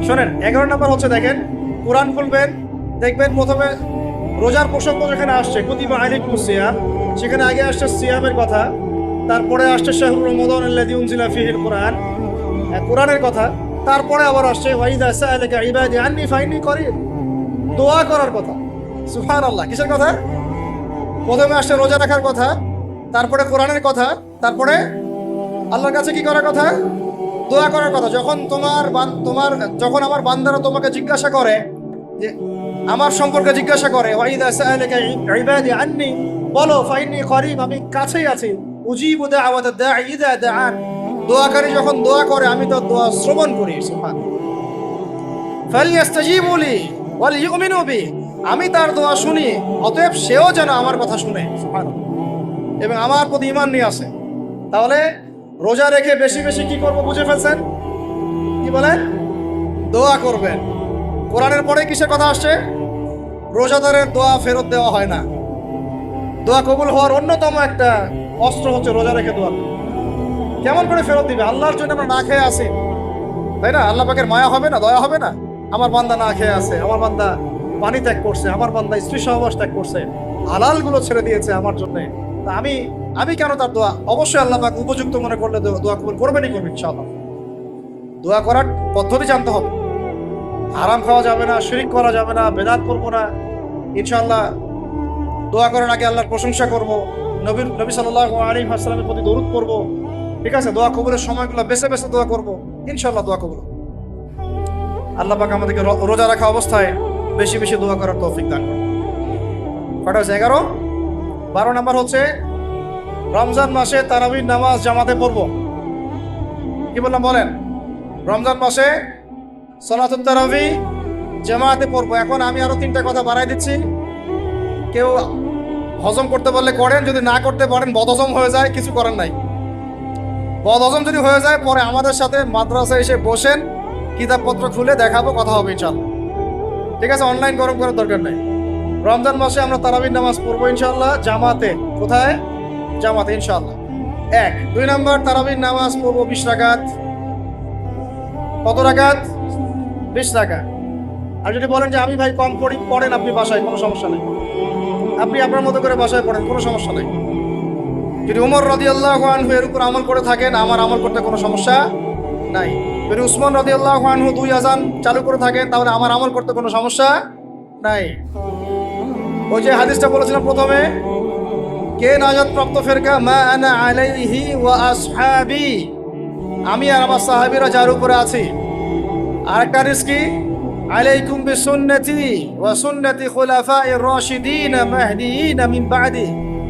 শোনেন, 11 নাম্বার হচ্ছে, দেখেন, কোরআন খুলবেন, দেখবেন প্রথমে রোজার প্রসঙ্গ যেখানে আসছে, কুতিবা আলাইকুমুস সিয়াম, সেখানে আগে আসছে সিয়ামের কথা, তারপরে আসছে শাহরুর রমাদান আল্লাযী উনজিলা ফীহিল কুরআন, কোরআনের কথা, তারপরে আবার আসছে ওয়াইদা সাআলাকা ইবাদি আন্নী ফাইন্নী করিব, দোয়া করার কথা। সুবহানাল্লাহ, কিসের কথা? প্রথমে আসছে রোজা রাখার কথা, তারপরে কোরআনের কথা, তারপরে আল্লাহর কাছে কি করার কথা? দোয়া করার কথা। যখন আমার বান্দারা তোমাকে জিজ্ঞাসা করে, যে আমার সম্পর্কে জিজ্ঞাসা করে, ওয়াইদা সাআলাকা ইবাদি আন্নী, বলো ফাইন্নী করিব, আমি কাছেই আছি, উজিবু দাওয়াতাদ দাঈ ইযা দাআন, দোয়াকারী যখন দোয়া করে আমি তো দোয়া শ্রবণ করি। সুবহানাল্লাহ। ফালইস্তাজিবু লি ওয়াল ইউমিনু বি, আমি তার দোয়া শুনি, অতএব সেও যেন আমার কথা শুনে, সুবহানাল্লাহ, এবং আমার প্রতি ঈমান নিয়ে আসে। তাহলে রোজা রেখে বেশি বেশি কি করব বুঝে ফেলছেন? কি বলেন? দোয়া করবেন। কোরআনের পরে কিসের কথা আসছে? রোজাদারের দোয়া ফেরত দেওয়া হয় না। দোয়া কবুল হওয়ার অন্যতম একটা অস্ত্র হচ্ছে রোজা রেখে দোয়া। কেমন করে ফেরত দিবে? আল্লাহর জন্য আমরা না খেয়ে আসি, তাই না? আল্লাহ পাকের মায়া হবে না, দয়া হবে না? আমার বান্দা না খেয়ে আছে, আমার বান্দা পানি ত্যাগ করছে, আমার বান্দা স্ত্রী সহবাস ত্যাগ করছে, হালালগুলো ছেড়ে দিয়েছে আমার জন্য, তা আমি কেন তার দোয়া? অবশ্যই আল্লাহ পাক উপযুক্ত মনে করলে দোয়া কবুল করবেনই করবেন ইনশাআল্লাহ। দোয়া করার পদ্ধতি জানতে হবে, হারাম খাওয়া যাবে না, শিরক করা যাবে না, বেদাত করবো না, ইনশাআল্লাহ। দোয়া করার আগে আল্লাহর প্রশংসা করব, নবী সাল্লাল্লাহু আলাইহি ওয়াসাল্লামের প্রতি দরুদ পড়ব, ঠিক আছে? দোয়া কবুলের সময়গুলো বেছে বেছে দোয়া করব, ইনশাআল্লাহ দোয়া কবুল। আল্লাহ পাক আমাদেরকে রোজা রাখা অবস্থায় বেশি বেশি দোয়া করার তৌফিক দান করুন। কটা হচ্ছে? 11। 12 নাম্বার হচ্ছে রমজান মাসে তারাবির নামাজ জামাতে পড়ব। কি বললাম বলেন? রমজান মাসে সালাতুত তারাবি জামাতে পড়ব। এখন আমি আরো 3টা কথা বাড়াই দিচ্ছি, কেউ হজম করতে পারলে করেন, যদি না করতে পারেন, বদহজম হয়ে যায়, কিছু করেন নাই। বদহজম যদি হয়ে যায়, পরে আমাদের সাথে মাদ্রাসায় এসে বসেন, কিতাবপত্র খুলে দেখাবো, কথা হবে ইনশাআল্লাহ, ঠিক আছে? অনলাইন গরম করার দরকার নেই। রমজান মাসে আমরা তারাবির নামাজ পড়বো ইনশাআল্লাহ জামাতে। কোথায়? জামাতে ইনশাআল্লাহ। 1। 2 নাম্বার, তারাবির নামাজ পড়বো 20 রাকাত। কত রাকাত? 20 রাকাত। আর যদি বলেন যে আমি ভাই কম পড়েন আপনি বাসায়, কোনো সমস্যা নেই, আপনি আপনার মতো করে বাসায় পড়েন, কোনো সমস্যা নেই। যদি ওমর রাদিয়াল্লাহু আনহু এর উপর আমল করে থাকেন, আমার আমল করতে কোনো সমস্যা নাই। যদি উসমান রাদিয়াল্লাহু আনহু 2 আযান চালু করে থাকেন, তাহলে আমার আমল করতে কোনো সমস্যা নাই। ওই যে হাদিসটা বলেছিলাম প্রথমে, কে নাজাত প্রাপ্ত ফেরকা? মা আনা আলাইহি ওয়া আসহাবি, আমি আর আমার সাহাবীরা যার উপরে আছি। আরেকটা হাদিস কি? আলাইকুম বিসুন্নতি ওয়া সুন্নতি খুলাফায়ে রাশিদিন মাহদিয়িন মিন বাদি,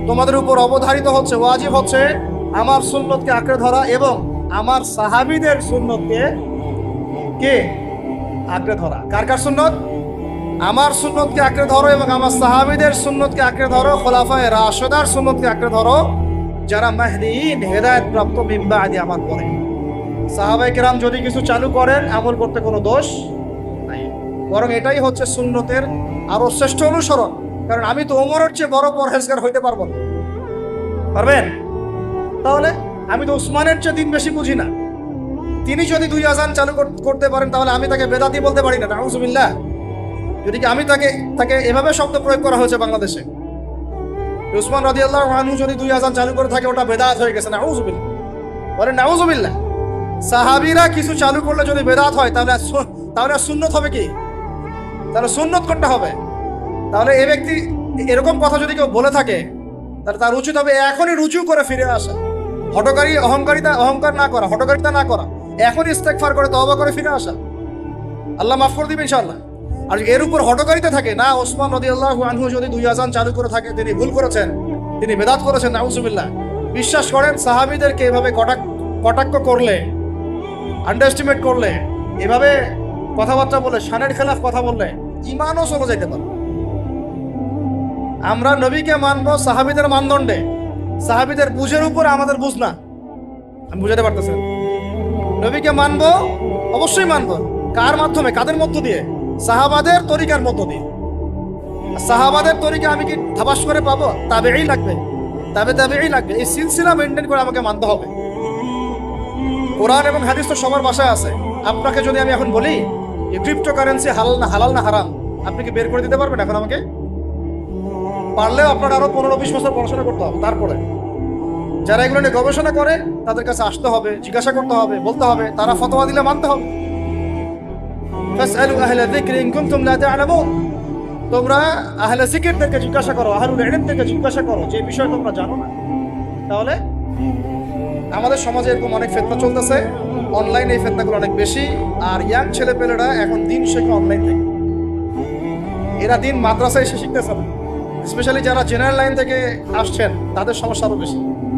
তোমাদের উপর অবধারিত হচ্ছে, ওয়াজিব হচ্ছে আমার সুন্নতকে আঁকড়ে ধরা এবং আমার সাহাবীদের সুন্নতকে কে আঁকড়ে ধরা। কার কার সুন্নত? আমার সুন্নতকে আঁকড়ে ধরো এবং আমার সাহাবীদের সুন্নতকে আঁকড়ে ধরো, খোলাফায়ে রাশিদার সুন্নতকে আঁকড়ে ধরো, যারা মাহদিয়িন, হেদায়েত প্রাপ্ত মিন বাদি, আমার পরে। সাহাবায়ে কেরাম যদি কিছু চালু করেন, আমল করতে কোনো দোষ নাই, বরং এটাই হচ্ছে সুন্নতের আরো শ্রেষ্ঠ অনুসরণ। কারণ আমি তো ওমরের চেয়ে বড় পরহেজগার হইতে পারবো না, পারবেন? তাহলে আমি তো উসমানের চেয়ে দিন বেশি বুঝি না। তিনি যদি 2 আযান চালু করতে পারেন, তাহলে আমি তাকে বেদাতি বলতে পারি না, নাউযুবিল্লাহ। যদি আমি তাকে এভাবে শব্দ প্রয়োগ করা হয়েছে বাংলাদেশে, উসমান রাদিয়াল্লাহু আনহু যদি 2 আযান চালু করে থাকে, ওটা বেদাত হয়ে গেছে, নাউযুবিল্লাহ। বলেন নাউযুবিল্লাহ। সাহাবীরা কিছু চালু করলে যদি বেদাত হয়, তাহলে সুন্নত হবে কি? তাহলে সুন্নত কোনটা হবে? তাহলে এই ব্যক্তি এরকম কথা যদি কেউ বলে থাকে, তাহলে তার উচিত হবে এখনই রুজু করে ফিরে আসা, অহংকার না করা, হটকারিতা না করা, এখন ইস্তেগফার করে তওবা করে ফিরে আসা, আল্লাহ মাফ করে দিবেন ইনশাআল্লাহ। আর এর উপর হটকারিতা থাকে না, ওসমান রাদিয়াল্লাহু আনহু যদি 2 আযান চালু করে থাকে তিনি ভুল করেছেন, তিনি বেদাত করেছেন, নাউজুবিল্লাহ। বিশ্বাস করেন সাহাবীদেরকে এভাবে কটাক্ষ করলে, আন্ডারএস্টিমেট করলে, এভাবে কথাবার্তা বলে, শানের খেলাফ কথা বললে ঈমানও চলে যেতে পারে। আমরা নবীকে মানবো সাহাবীদের মানদণ্ডে, সাহাবীদের বুঝের উপর আমাদের বুঝ না। আমি বুঝাতে পারতেছি না। নবীকে মানবো, অবশ্যই মানবো। কার মাধ্যমে, কাদের মধ্য দিয়ে? সাহাবাদের তরিকার মধ্য দিয়ে। সাহাবাদের তরিকা আমি কি ধাবাস করে পাবো? তাবেই লাগবে, তাবেই লাগবে। এই সিলসিলা মেনটেন করে আমাকে মানতে হবে। কোরআন এবং হাদিস তো সবার ভাষায় আছে। আপনাকে যদি আমি এখন বলি এই ক্রিপ্টোকারেন্সি হালাল না হারাম, আপনি কি বের করে দিতে পারবেন এখন আমাকে? পারলেও আপনার আরো 15-20 বছর পড়াশোনা করতে হবে। তারপরে যারা এগুলো নিয়ে গবেষণা করে তাদের কাছে আসতে হবে, জিজ্ঞাসা করতে হবে, বলতে হবে, তারা ফতোয়া দিলে মানতে হবে। ফাসআলু আহলা যিকরি ইন কুনতুম লা তা'লামুন। তোমরা আহলে জিকিরদেরকে জিজ্ঞাসা করো, আহলুল ইলমদেরকে জিজ্ঞাসা করো যে বিষয় তোমরা জানো না। তাহলে আমাদের সমাজে এরকম অনেক ফিতনা চলতেছে, অনলাইনে এই ফিতনাগুলো অনেক বেশি। আর ইয়াং ছেলেপেলেরা এখন দিন শেখে অনলাইন থেকে, এরা দিন মাদ্রাসায় এসে শিখতেছে না। স্পেশালি যারা জেনারেল লাইন থেকে আসছেন তাদের সমস্যা আরো বেশি।